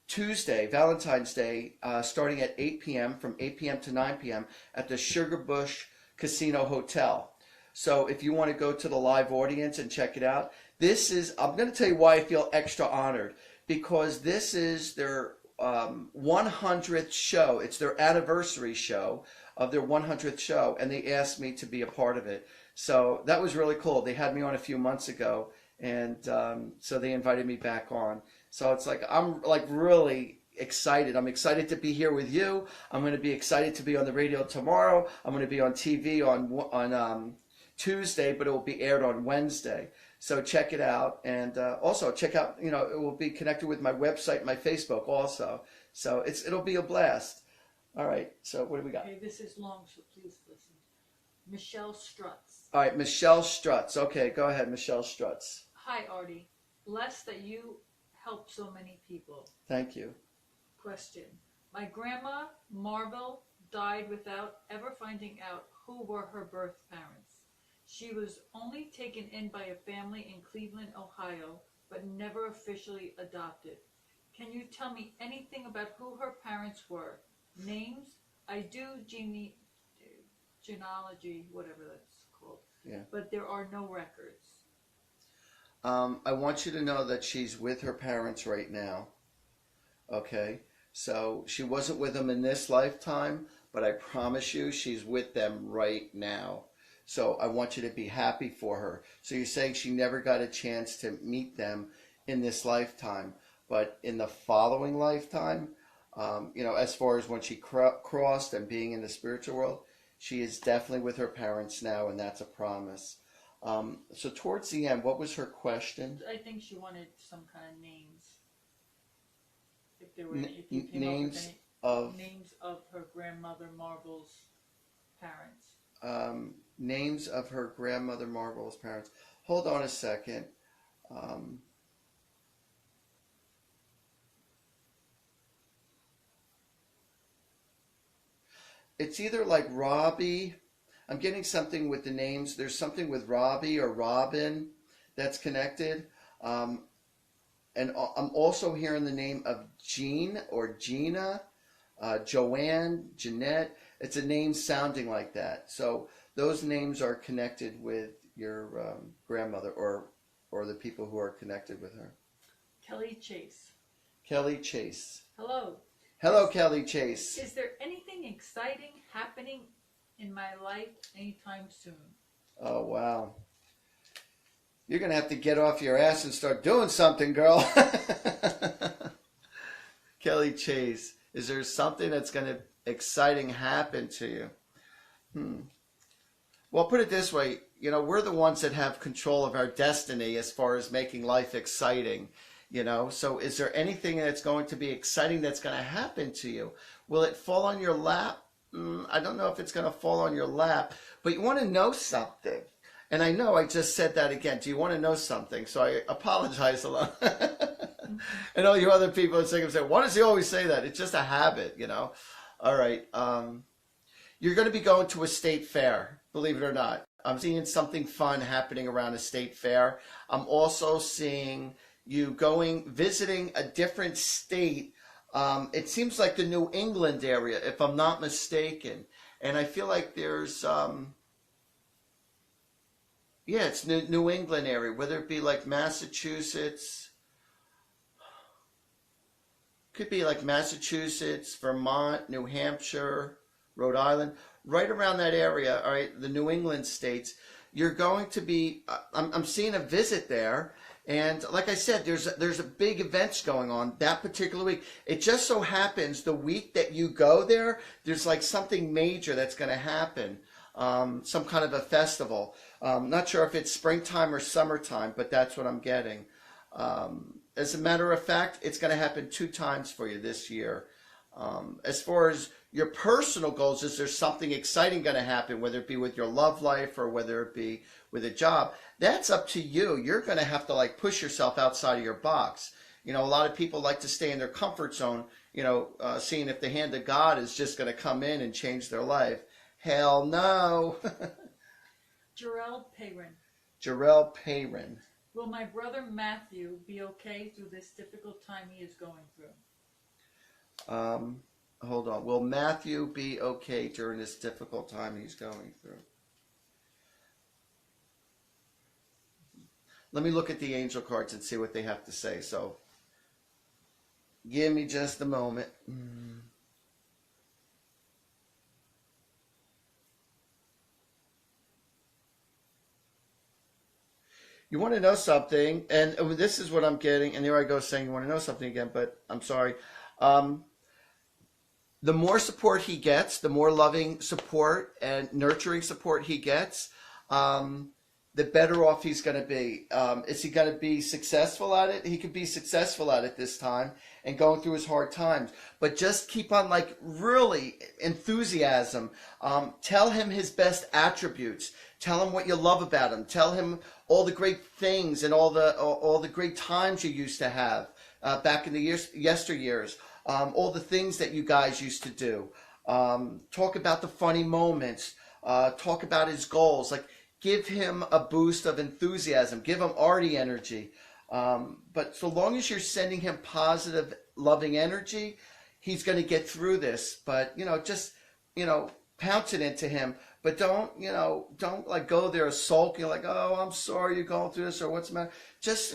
Tuesday, Valentine's Day, starting at 8 p.m., from 8 p.m. to 9 p.m. at the Sugar Bush Casino Hotel. So if you want to go to the live audience and check it out, I'm going to tell you why I feel extra honored, because this is their 100th show. It's their anniversary show of their 100th show, and they asked me to be a part of it. So that was really cool. They had me on a few months ago, and so they invited me back on. So it's like, I'm like really excited. I'm excited to be here with you. I'm going to be excited to be on the radio tomorrow. I'm going to be on TV on Tuesday, but it will be aired on Wednesday. So check it out, and also check out, it will be connected with my website, my Facebook also. So it'll be a blast. All right, so what do we got? Okay, this is long, so please listen. Michelle Strutz. All right, Michelle Strutz. Okay, go ahead, Michelle Strutz. Hi, Artie. Blessed that you help so many people. Thank you. Question. My grandma, Marvel, died without ever finding out who were her birth parents. She was only taken in by a family in Cleveland, Ohio, but never officially adopted. Can you tell me anything about who her parents were? Names? I do genealogy, whatever that's called. Yeah. But there are no records. I want you to know that she's with her parents right now. Okay? So she wasn't with them in this lifetime, but I promise you she's with them right now. So I want you to be happy for her. So you're saying she never got a chance to meet them in this lifetime, but in the following lifetime, as far as when she crossed and being in the spiritual world, she is definitely with her parents now, and that's a promise. So towards the end, what was her question? I think she wanted some kind of names. If there were if you came names up with of names of her grandmother Marvel's parents. Names of her grandmother Marvel's parents. Hold on a second. It's either like Robbie. I'm getting something with the names. There's something with Robbie or Robin that's connected. And I'm also hearing the name of Jean or Gina, Joanne, Jeanette. It's a name sounding like that. So those names are connected with your grandmother or the people who are connected with her. Kelly Chase. Kelly Chase. Hello. Hello, Kelly Chase. Is there anything exciting happening in my life anytime soon? Oh, wow. You're going to have to get off your ass and start doing something, girl. Kelly Chase. Is there something that's going to exciting happen to you? Well, put it this way. We're the ones that have control of our destiny as far as making life exciting. So is there anything that's going to be exciting that's going to happen to you? Will it fall on your lap? I don't know if it's going to fall on your lap, but you want to know something. And I know I just said that again. Do you want to know something? So I apologize a lot. And all you other people are saying, why does he always say that? It's just a habit, you know. All right. You're going to be going to a state fair, believe it or not. I'm seeing something fun happening around a state fair. I'm also seeing you visiting a different state. It seems like the New England area, if I'm not mistaken. And I feel like there's, it's New England area, whether it be like Massachusetts, could be like Massachusetts, Vermont, New Hampshire, Rhode Island, right around that area, all right, the New England states. You're going to be, I'm seeing a visit there. And like I said, there's a big events going on that particular week. It just so happens the week that you go there, there's like something major that's going to happen, some kind of a festival. Not sure if it's springtime or summertime, but that's what I'm getting. As a matter of fact, it's going to happen 2 times for you this year. As far as your personal goals, is there something exciting going to happen, whether it be with your love life or whether it be with a job? That's up to you. You're going to have to like push yourself outside of your box. You know, a lot of people like to stay in their comfort zone, you know, seeing if the hand of God is just going to come in and change their life. Hell no. Jarrell Payron. Jarrell Payron. Will my brother Matthew be okay through this difficult time he is going through? Hold on. Will Matthew be okay during this difficult time he's going through? Let me look at the angel cards and see what they have to say. So, give me just a moment. You want to know something, and this is what I'm getting, and there I go saying you want to know something again, but I'm sorry. The more support he gets, the more loving support and nurturing support he gets, the better off he's going to be. Is he going to be successful at it? He could be successful at it this time and going through his hard times. But just keep on like really enthusiasm. Tell him his best attributes. Tell him what you love about him. Tell him all the great things and all the great times you used to have back in the yesteryears. All the things that you guys used to do. Talk about the funny moments. Talk about his goals. Like, give him a boost of enthusiasm. Give him Artie energy. But so long as you're sending him positive, loving energy, he's going to get through this. But, just, pounce it into him. But don't like go there sulking like, oh, I'm sorry you're going through this or what's the matter. Just,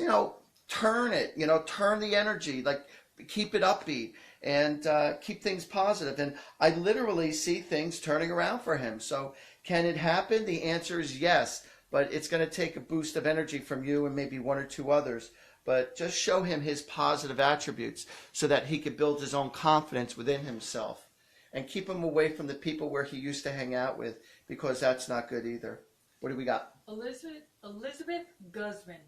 turn it, turn the energy, like keep it upbeat and keep things positive. And I literally see things turning around for him. So can it happen? The answer is yes, but it's going to take a boost of energy from you and maybe 1 or 2 others. But just show him his positive attributes so that he could build his own confidence within himself. And keep him away from the people where he used to hang out with, because that's not good either. What do we got? Elizabeth Guzman.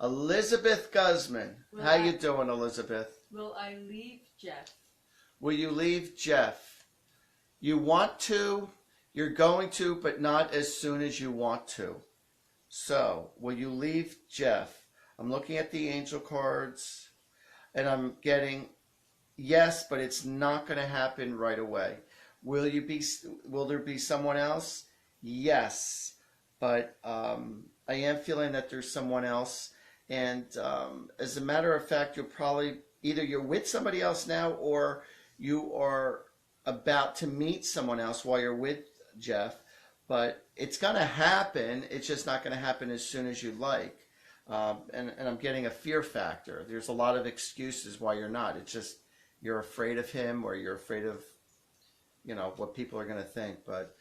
Elizabeth Guzman. How you doing, Elizabeth? Will I leave Jeff? Will you leave Jeff? You want to, you're going to, but not as soon as you want to. So, will you leave Jeff? I'm looking at the angel cards, and I'm getting yes, but it's not going to happen right away. Will there be someone else? Yes, but I am feeling that there's someone else. And as a matter of fact, you'll probably either you're with somebody else now or you are about to meet someone else while you're with Jeff. But it's going to happen. It's just not going to happen as soon as you like. And I'm getting a fear factor. There's a lot of excuses why you're not. It's just you're afraid of him or you're afraid of, what people are going to think. But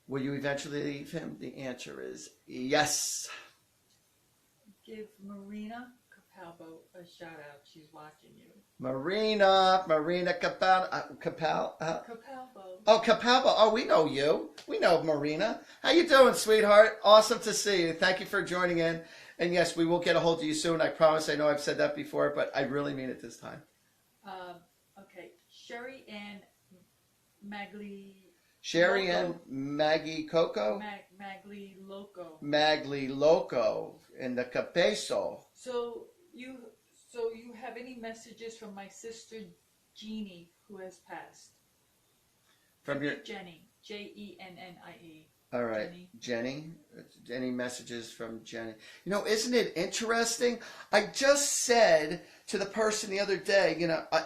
will you eventually leave him? The answer is yes. Give Marina Capalbo a shout out. She's watching you. Marina Capalbo. Capalbo. Oh, Capalbo. Oh, we know you. We know Marina. How you doing, sweetheart? Awesome to see you. Thank you for joining in. And yes, we will get a hold of you soon. I promise. I know I've said that before, but I really mean it this time. Okay. Sherry Ann Magli. Sherry Loco. and Maggie Coco? Magli Loco. Magli Loco in the Capeso. So you have any messages from my sister Jeannie, who has passed? From your Jenny, Jennie. All right, Jenny. Jenny. Any messages from Jenny? You know, isn't it interesting? I just said to the person the other day,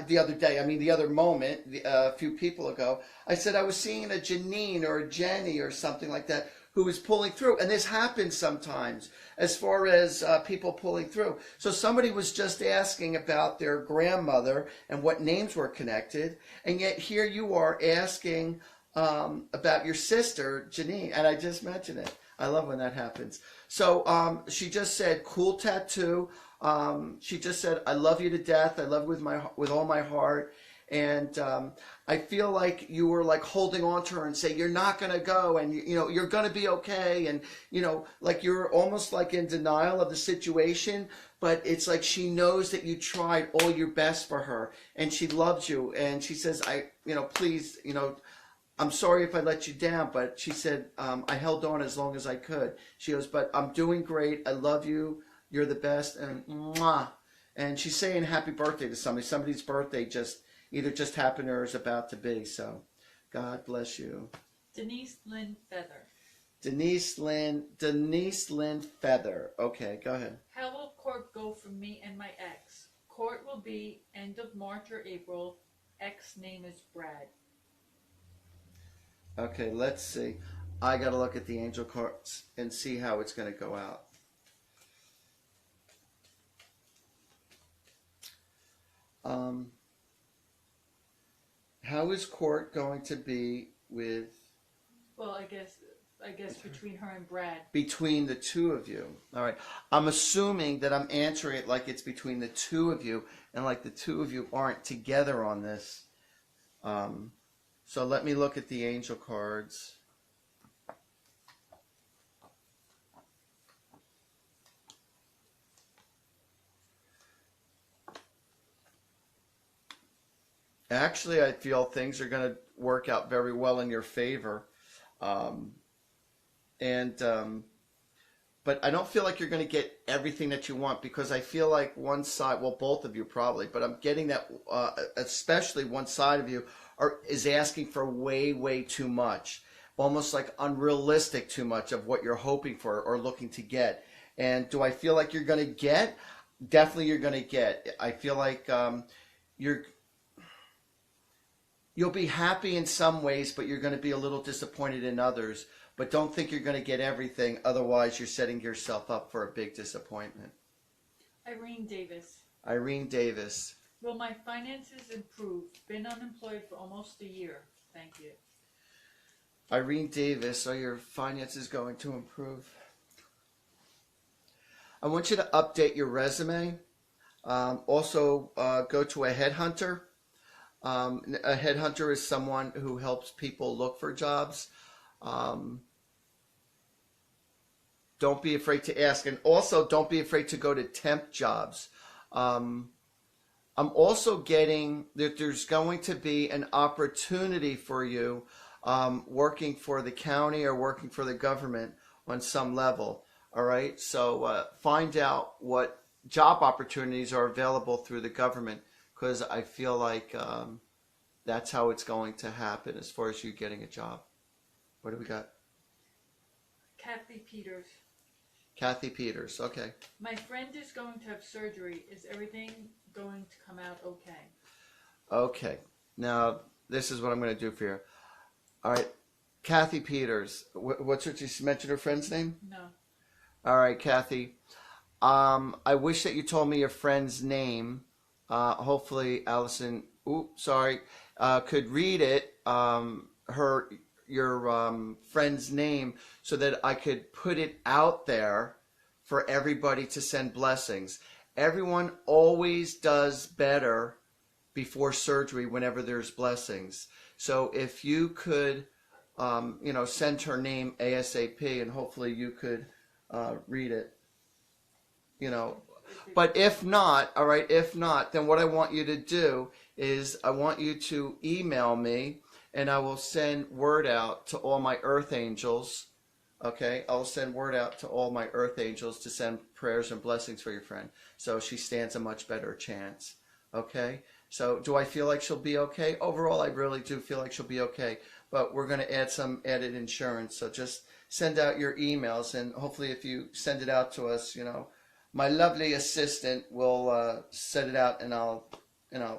the other moment, a few people ago, I said I was seeing a Janine or a Jenny or something like that who was pulling through. And this happens sometimes as far as people pulling through. So somebody was just asking about their grandmother and what names were connected. And yet here you are asking about your sister, Janine, and I just mentioned it. I love when that happens. So she just said, cool tattoo. She just said, I love you to death. I love you with all my heart. And I feel like you were like holding on to her and say, you're not going to go, and you're going to be okay. And, like you're almost like in denial of the situation, but it's like she knows that you tried all your best for her and she loves you. And she says, please, I'm sorry if I let you down, but she said, I held on as long as I could. She goes, but I'm doing great. I love you. You're the best. And mwah. And she's saying happy birthday to somebody. Somebody's birthday either just happened or is about to be. So God bless you. Denise Lynn Feather. Denise Lynn Feather. Okay, go ahead. How will court go for me and my ex? Court will be end of March or April. Ex name is Brad. Okay, let's see. I got to look at the angel cards and see how it's going to go out. How is court going to be with? Well, I guess between her and Brad. Between the two of you. All right. I'm assuming that I'm answering it like it's between the two of you, and like the two of you aren't together on this. So let me look at the angel cards. Actually, I feel things are going to work out very well in your favor. But I don't feel like you're going to get everything that you want, because I feel like one side, well, both of you probably, but I'm getting that especially one side of you is asking for way, way too much, almost like unrealistic too much of what you're hoping for or looking to get. And do I feel like you're going to get? Definitely you're going to get. I feel like you'll be happy in some ways, but you're going to be a little disappointed in others. But don't think you're going to get everything. Otherwise, you're setting yourself up for a big disappointment. Irene Davis. Irene Davis. Will my finances improve? Been unemployed for almost a year. Thank you. Irene Davis, are your finances going to improve? I want you to update your resume. Also, go to a headhunter. A headhunter is someone who helps people look for jobs. Don't be afraid to ask. And also, don't be afraid to go to temp jobs. I'm also getting that there's going to be an opportunity for you working for the county or working for the government on some level. All right. So find out what job opportunities are available through the government, because I feel like that's how it's going to happen as far as you getting a job. What do we got? Kathy Peters. Kathy Peters. Okay. My friend is going to have surgery. Is everything going to come out okay? Okay. Now, this is what I'm going to do for you. All right. Kathy Peters. What's her, did she mention her friend's name? No. All right, Kathy. I wish that you told me your friend's name. Hopefully, Allison, could read it, your friend's name, so that I could put it out there for everybody to send blessings. Everyone always does better before surgery whenever there's blessings. So if you could, send her name ASAP, and hopefully you could read it, But if not, all right, then what I want you to do is I want you to email me, and I will send word out to all my earth angels. Okay, I'll send word out to all my earth angels to send prayers and blessings for your friend, so she stands a much better chance. Okay, so do I feel like she'll be okay? Overall, I really do feel like she'll be okay, but we're going to add some added insurance. So just send out your emails, and hopefully if you send it out to us, my lovely assistant will set it out, and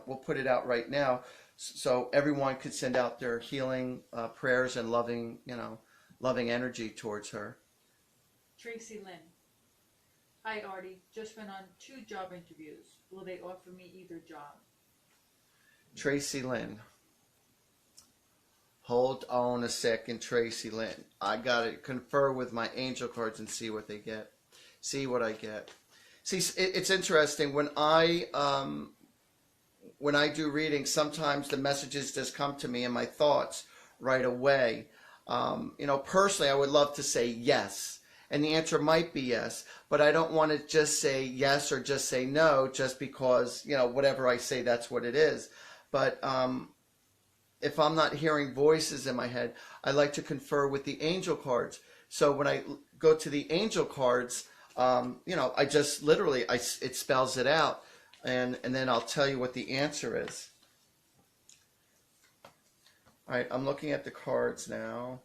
we'll put it out right now, so everyone could send out their healing prayers and loving energy towards her. Tracy Lynn. Hi Artie, just went on 2 job interviews. Will they offer me either job? Tracy Lynn. Hold on a second, Tracy Lynn. I gotta confer with my angel cards and see what they get. See what I get. See, it's interesting when I do readings. Sometimes the messages just come to me in my thoughts right away. Personally, I would love to say yes, and the answer might be yes, but I don't want to just say yes or just say no just because whatever I say, that's what it is. But if I'm not hearing voices in my head, I like to confer with the angel cards. So when I go to the angel cards, I just literally, it spells it out, and then I'll tell you what the answer is. All right, I'm looking at the cards now.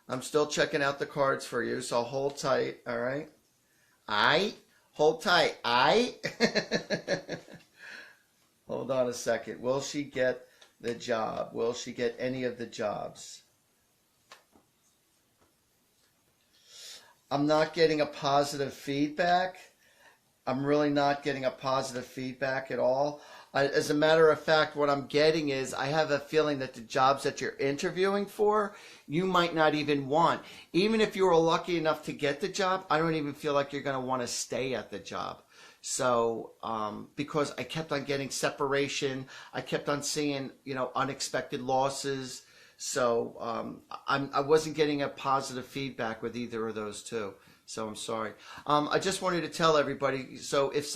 I'm still checking out the cards for you, so hold tight, all right? Hold tight, Hold on a second. Will she get the job? Will she get any of the jobs? I'm not getting a positive feedback. I'm really not getting a positive feedback at all. As a matter of fact, what I'm getting is I have a feeling that the jobs that you're interviewing for, you might not even want. Even if you were lucky enough to get the job, I don't even feel like you're going to want to stay at the job. So, because I kept on getting separation, I kept on seeing, unexpected losses. So, I wasn't getting a positive feedback with either of those two. So I'm sorry. I just wanted to tell everybody, so if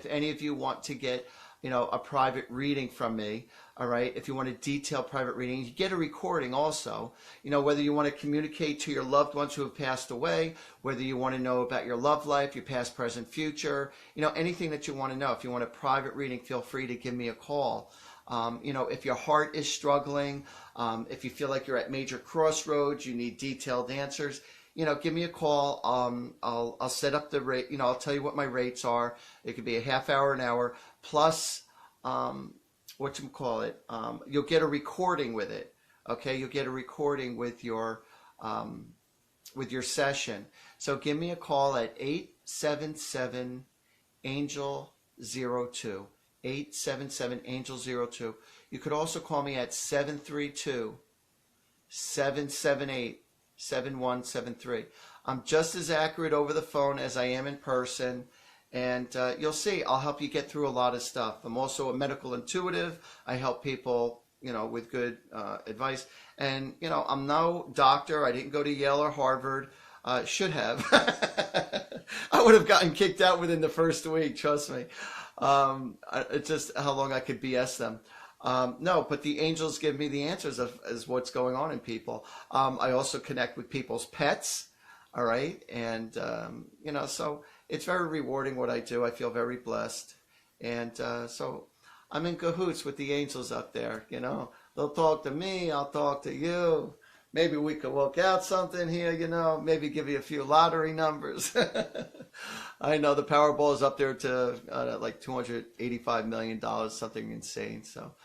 any of you want to get, a private reading from me, all right, if you want a detailed private reading, you get a recording also, whether you want to communicate to your loved ones who have passed away, whether you want to know about your love life, your past, present, future, anything that you want to know. If you want a private reading, feel free to give me a call. If your heart is struggling, if you feel like you're at major crossroads, you need detailed answers, give me a call. I'll set up the rate. I'll tell you what my rates are. It could be a half hour, an hour, plus, you'll get a recording with it. Okay, you'll get a recording with your session. So give me a call at 877 Angel 02. 877 Angel 02. You could also call me at 732-778-7173. I'm just as accurate over the phone as I am in person, and you'll see I'll help you get through a lot of stuff. I'm also a medical intuitive. I help people, with good advice. And, I'm no doctor. I didn't go to Yale or Harvard. Should have. I would have gotten kicked out within the first week, trust me. It's just how long I could BS them. No, but the angels give me the answers as what's going on in people. I also connect with people's pets, all right? And, so it's very rewarding what I do. I feel very blessed. And so I'm in cahoots with the angels up there, They'll talk to me, I'll talk to you. Maybe we could work out something here, maybe give you a few lottery numbers. I know the Powerball is up there to like $285 million, something insane. So,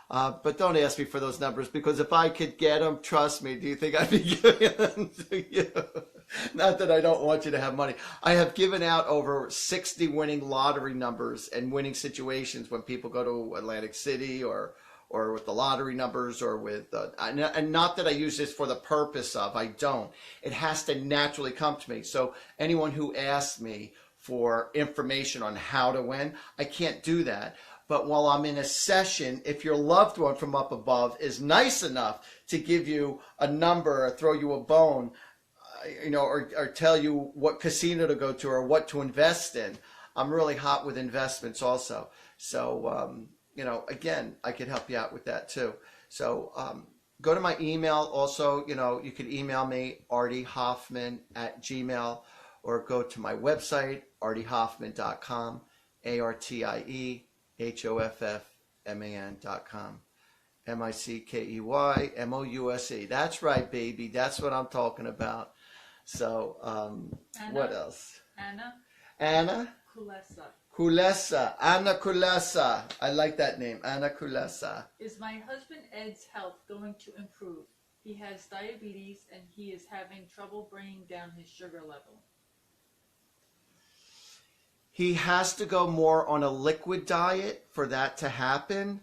but don't ask me for those numbers, because if I could get them, trust me, do you think I'd be giving them to you? Not that I don't want you to have money. I have given out over 60 winning lottery numbers and winning situations when people go to Atlantic City or with the lottery numbers, or with, and not that I use this for the purpose of, I don't. It has to naturally come to me. So anyone who asks me for information on how to win, I can't do that. But while I'm in a session, if your loved one from up above is nice enough to give you a number or throw you a bone, or tell you what casino to go to or what to invest in. I'm really hot with investments also. So, again, I could help you out with that too. So, go to my email. Also, you can email me, artiehoffman@gmail, or go to my website, artiehoffman.com, ARTIEHOFFMAN.com. MICKEYMOUSE. That's right, baby. That's what I'm talking about. So, what else? Anna Kulesa. Anna Kulesa. I like that name, Anna Kulesa. Is my husband Ed's health going to improve? He has diabetes and he is having trouble bringing down his sugar level. He has to go more on a liquid diet for that to happen.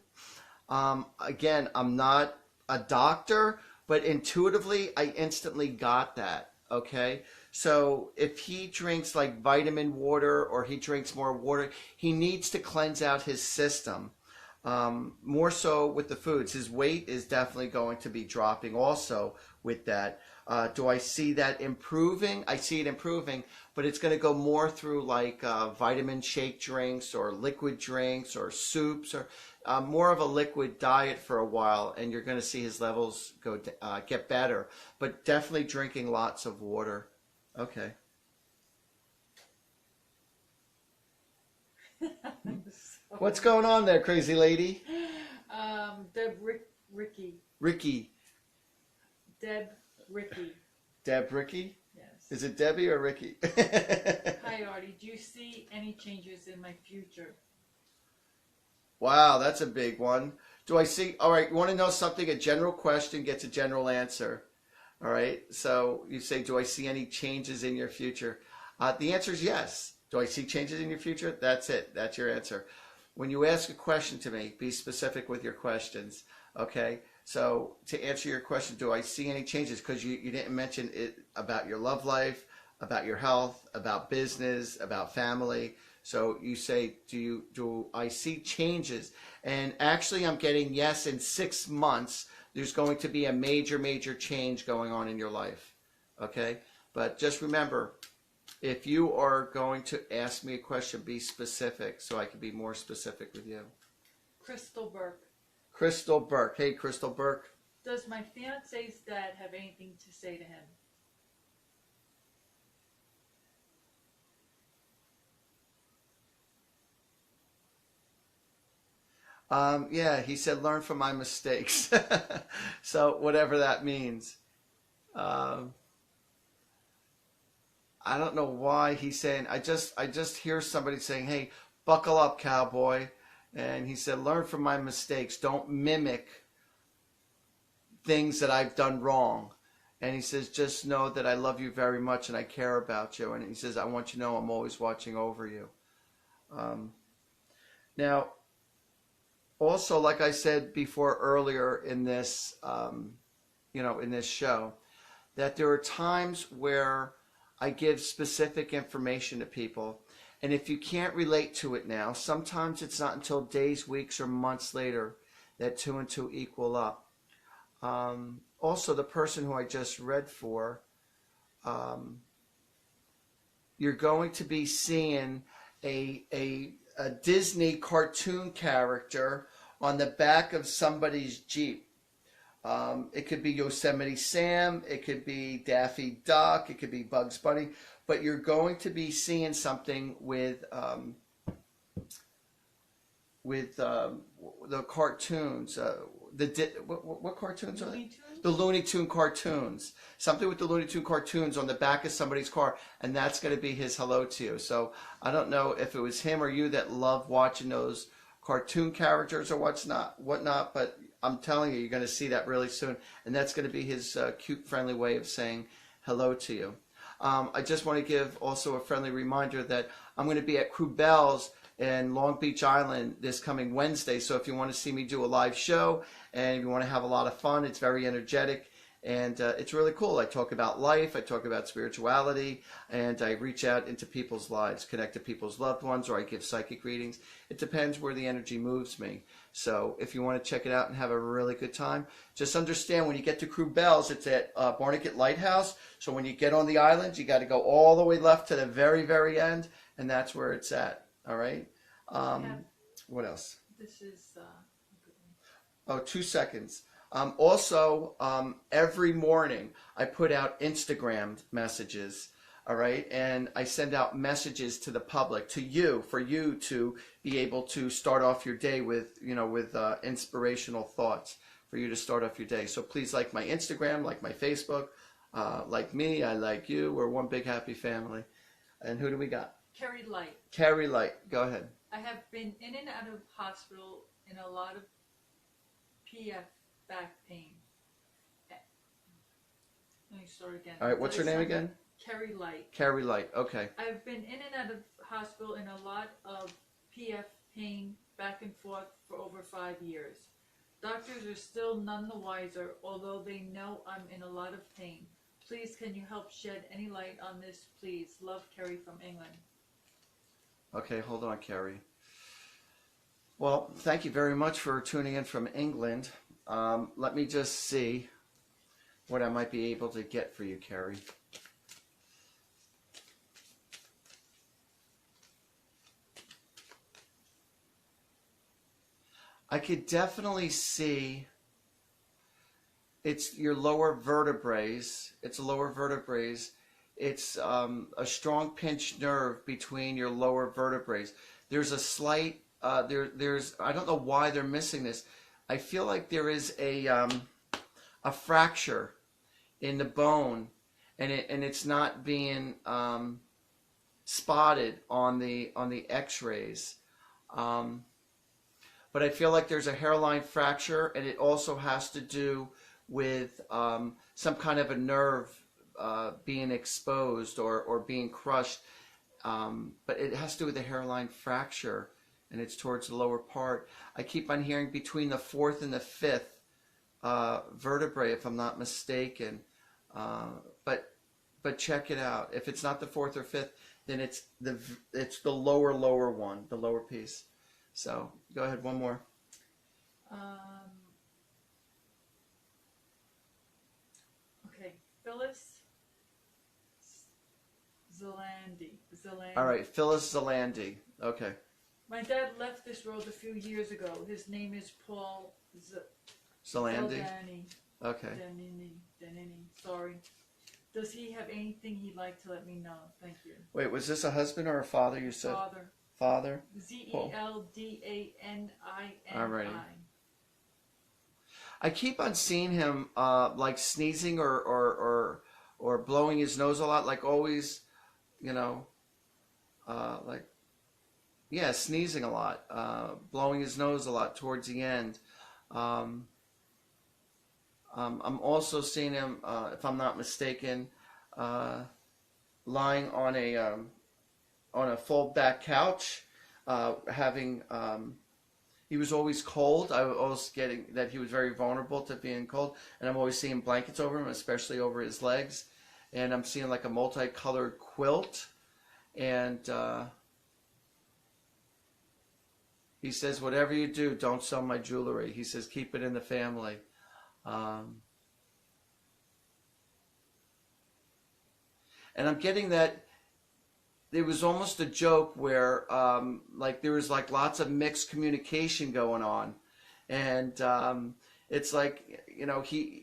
Again, I'm not a doctor, but intuitively, I instantly got that. Okay. So if he drinks like vitamin water or he drinks more water, he needs to cleanse out his system. More so with the foods. His weight is definitely going to be dropping also with that. Do I see that improving? I see it improving, but it's going to go more through like vitamin shake drinks or liquid drinks or soups or more of a liquid diet for a while, and you're going to see his levels get better. But definitely drinking lots of water. Okay. What's going on there, crazy lady? Ricky. Deb Ricky? Yes. Is it Debbie or Ricky? Hi, Artie. Do you see any changes in my future? Wow, that's a big one. Do I see? All right, you want to know something? A general question gets a general answer. All right, so you say, do I see any changes in your future? The answer is yes. Do I see changes in your future? That's it. That's your answer. When you ask a question to me, be specific with your questions. Okay, so to answer your question, do I see any changes? Because you didn't mention it about your love life, about your health, about business, about family. So you say, do I see changes? And actually, I'm getting yes, in 6 months, there's going to be a major, major change going on in your life. Okay? But just remember, if you are going to ask me a question, be specific so I can be more specific with you. Crystal Burke. Crystal Burke. Hey, Crystal Burke. Does my fiance's dad have anything to say to him? Yeah, he said, learn from my mistakes. So whatever that means. I don't know why he's saying, I just hear somebody saying, hey, buckle up, cowboy. And he said, learn from my mistakes. Don't mimic things that I've done wrong. And he says, just know that I love you very much and I care about you. And he says, I want you to know I'm always watching over you. Now, also, like I said before earlier in this, in this show, that there are times where I give specific information to people. And if you can't relate to it now, sometimes it's not until days, weeks, or months later that 2 and 2 equal up. Also, the person who I just read for, you're going to be seeing a Disney cartoon character on the back of somebody's Jeep. It could be Yosemite Sam, it could be Daffy Duck, it could be Bugs Bunny, but you're going to be seeing something with the cartoons. What cartoons are they? The Looney Tune cartoons. Something with the Looney Tune cartoons on the back of somebody's car, and that's going to be his hello to you. So I don't know if it was him or you that loved watching those cartoon characters or whatnot, but I'm telling you, you're going to see that really soon, and that's going to be his cute, friendly way of saying hello to you. I just want to give also a friendly reminder that I'm going to be at Crubell's in Long Beach Island this coming Wednesday. So if you want to see me do a live show and you want to have a lot of fun, it's very energetic. And it's really cool. I talk about life, I talk about spirituality, and I reach out into people's lives, connect to people's loved ones, or I give psychic readings. It depends where the energy moves me. So if you want to check it out and have a really good time, just understand when you get to Crew Bells, it's at Barnegat Lighthouse. So when you get on the island, you got to go all the way left to the very, very end, and that's where it's at. All right? What else? This is... Oh, 2 seconds. Also, every morning I put out Instagram messages, all right? And I send out messages to the public, to you, for you to be able to start off your day with, with inspirational thoughts for you to start off your day. So please like my Instagram, like my Facebook, like me, I like you. We're one big happy family. And who do we got? Carrie Light. Carrie Light, go ahead. I have been in and out of hospital in a lot of PF back pain. Let me start again. All right, what's your name again? Carrie Light. Carrie Light, okay. I've been in and out of hospital in a lot of PF pain back and forth for over 5 years. Doctors are still none the wiser, although they know I'm in a lot of pain. Please, can you help shed any light on this, please? Love, Carrie from England. Okay, hold on, Carrie. Well, thank you very much for tuning in from England. Let me just see what I might be able to get for you, Carrie. I could definitely see it's your lower vertebrae. It's lower vertebrae. It's a strong pinched nerve between your lower vertebrae. There's a slight, there's, I don't know why they're missing this. I feel like there is a fracture in the bone, and it's not being spotted on the X-rays. But I feel like there's a hairline fracture, and it also has to do with some kind of a nerve being exposed or being crushed. But it has to do with the hairline fracture, and it's towards the lower part. I keep on hearing between the 4th and the 5th vertebrae, if I'm not mistaken. But check it out. If it's not the 4th or 5th, then it's the lower one, the lower piece. So go ahead, one more. Okay, Phyllis Zalandi. All right, Phyllis Zalandi. Okay. My dad left this world a few years ago. His name is Paul Zalandi. Okay. Danini. Sorry. Does he have anything he'd like to let me know? Thank you. Wait, was this a husband or a father you said? Father. Father? Zeldani. Alrighty. I keep on seeing him like sneezing or blowing his nose a lot, like always, like, yeah, sneezing a lot, blowing his nose a lot towards the end. I'm also seeing him, if I'm not mistaken, lying on a fold back couch, having, he was always cold. I was always getting that he was very vulnerable to being cold, and I'm always seeing blankets over him, especially over his legs, and I'm seeing like a multicolored quilt, and he says, whatever you do, don't sell my jewelry. He says, keep it in the family. And I'm getting that it was almost a joke where like there was like lots of mixed communication going on, and it's like, he,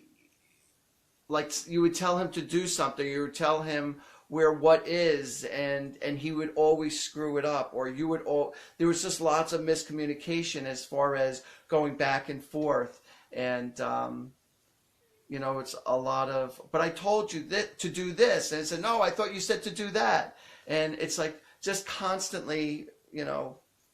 like, you would tell him to do something, you would tell him where what is, and he would always screw it up, or you would there was just lots of miscommunication as far as going back and forth, and it's a lot of, but I told you that to do this, and I said, no, I thought you said to do that. And it's like just constantly,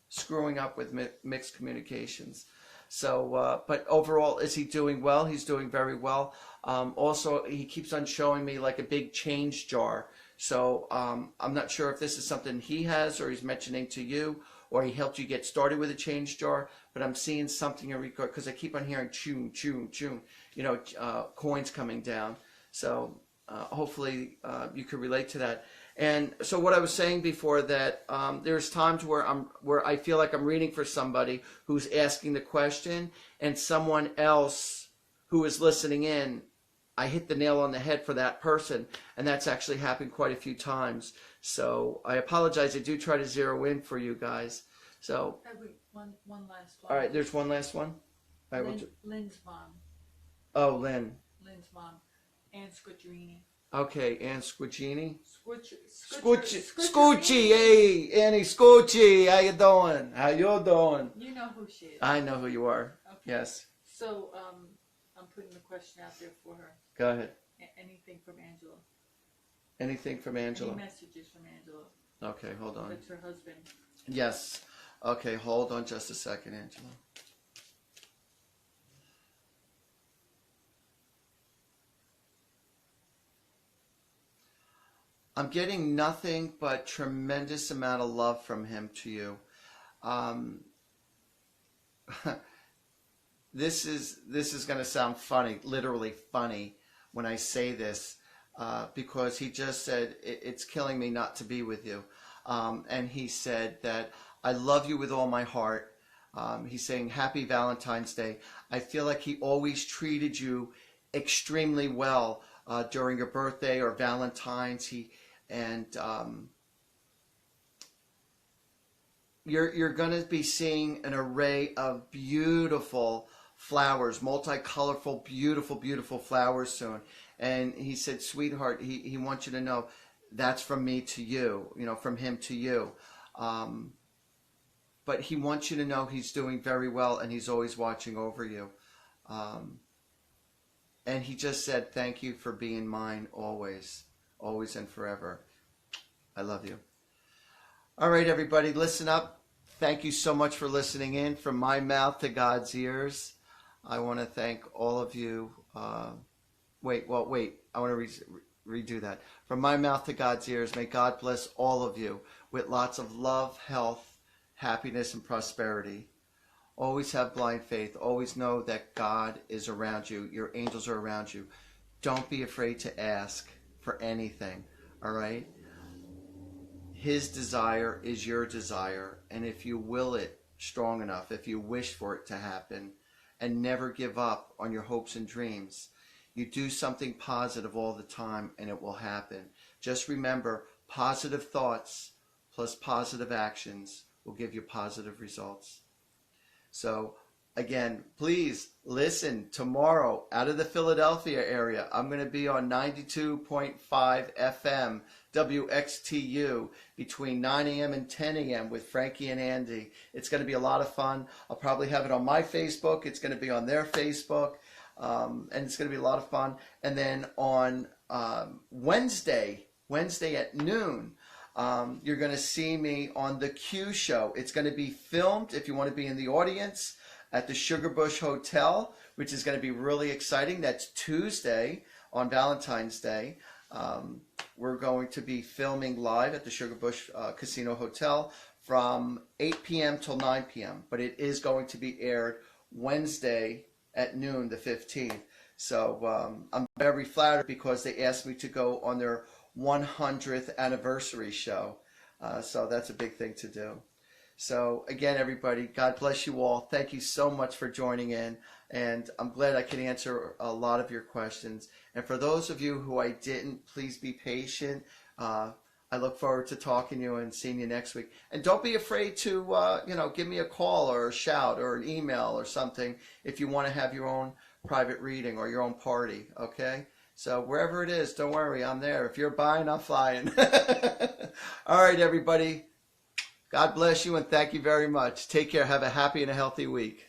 screwing up with mixed communications. So, but overall, is he doing well? He's doing very well. Also, he keeps on showing me like a big change jar. So I'm not sure if this is something he has or he's mentioning to you, or he helped you get started with a change jar. But I'm seeing something in regard, because I keep on hearing choo, choo, choo, coins coming down. So hopefully you could relate to that. And so what I was saying before, that there's times where I feel like I'm reading for somebody who's asking the question, and someone else who is listening in, I hit the nail on the head for that person, and that's actually happened quite a few times. So I apologize. I do try to zero in for you guys. So one last one. all right, there's one last one. All right, Lynn's mom. Oh, Lynn. Lynn's mom, Ann Squidrini. Okay, Ann Squidrini. Scoochie. Hey, Annie Scoochie, how you doing? How you doing? You know who she is. I know who you are. Okay. Yes. So I'm putting the question out there for her. Go ahead. Anything from Angela? Anything from Angela? Any messages from Angela? Okay, hold on. That's her husband. Yes. Okay, hold on just a second, Angela. I'm getting nothing but tremendous amount of love from him to you. This is going to sound funny, literally funny, when I say this, because he just said, it's killing me not to be with you. And he said that, I love you with all my heart. He's saying, Happy Valentine's Day. I feel like he always treated you extremely well during your birthday or Valentine's. You're going to be seeing an array of beautiful flowers, multicolorful, beautiful, beautiful flowers soon. And he said, sweetheart, he wants you to know that's from me to you, from him to you. But he wants you to know he's doing very well, and he's always watching over you. And he just said, thank you for being mine always, always and forever. I love you. All right, everybody, listen up. Thank you so much for listening in. From my mouth to God's ears, I want to thank all of you. Wait. I want to redo that. From my mouth to God's ears, may God bless all of you with lots of love, health, happiness, and prosperity. Always have blind faith. Always know that God is around you. Your angels are around you. Don't be afraid to ask for anything, all right? His desire is your desire, and if you will it strong enough, if you wish for it to happen, and never give up on your hopes and dreams, you do something positive all the time, and it will happen. Just remember, positive thoughts plus positive actions will give you positive results. So, again, please listen tomorrow out of the Philadelphia area. I'm going to be on 92.5 FM WXTU between 9 a.m. and 10 a.m. with Frankie and Andy. It's going to be a lot of fun. I'll probably have it on my Facebook. It's going to be on their Facebook. And it's going to be a lot of fun. And then on Wednesday at noon, you're going to see me on the Q Show. It's going to be filmed if you want to be in the audience at the Sugar Bush Hotel, which is going to be really exciting. That's Tuesday on Valentine's Day. We're going to be filming live at the Sugar Bush Casino Hotel from 8 p.m. till 9 p.m. But it is going to be aired Wednesday at noon, the 15th. So I'm very flattered because they asked me to go on their 100th anniversary show. So that's a big thing to do. So again, everybody, God bless you all. Thank you so much for joining in. And I'm glad I could answer a lot of your questions. And for those of you who I didn't, please be patient. I look forward to talking to you and seeing you next week. And don't be afraid to, give me a call or a shout or an email or something if you want to have your own private reading or your own party, okay? So wherever it is, don't worry, I'm there. If you're buying, I'm flying. All right, everybody. God bless you and thank you very much. Take care. Have a happy and a healthy week.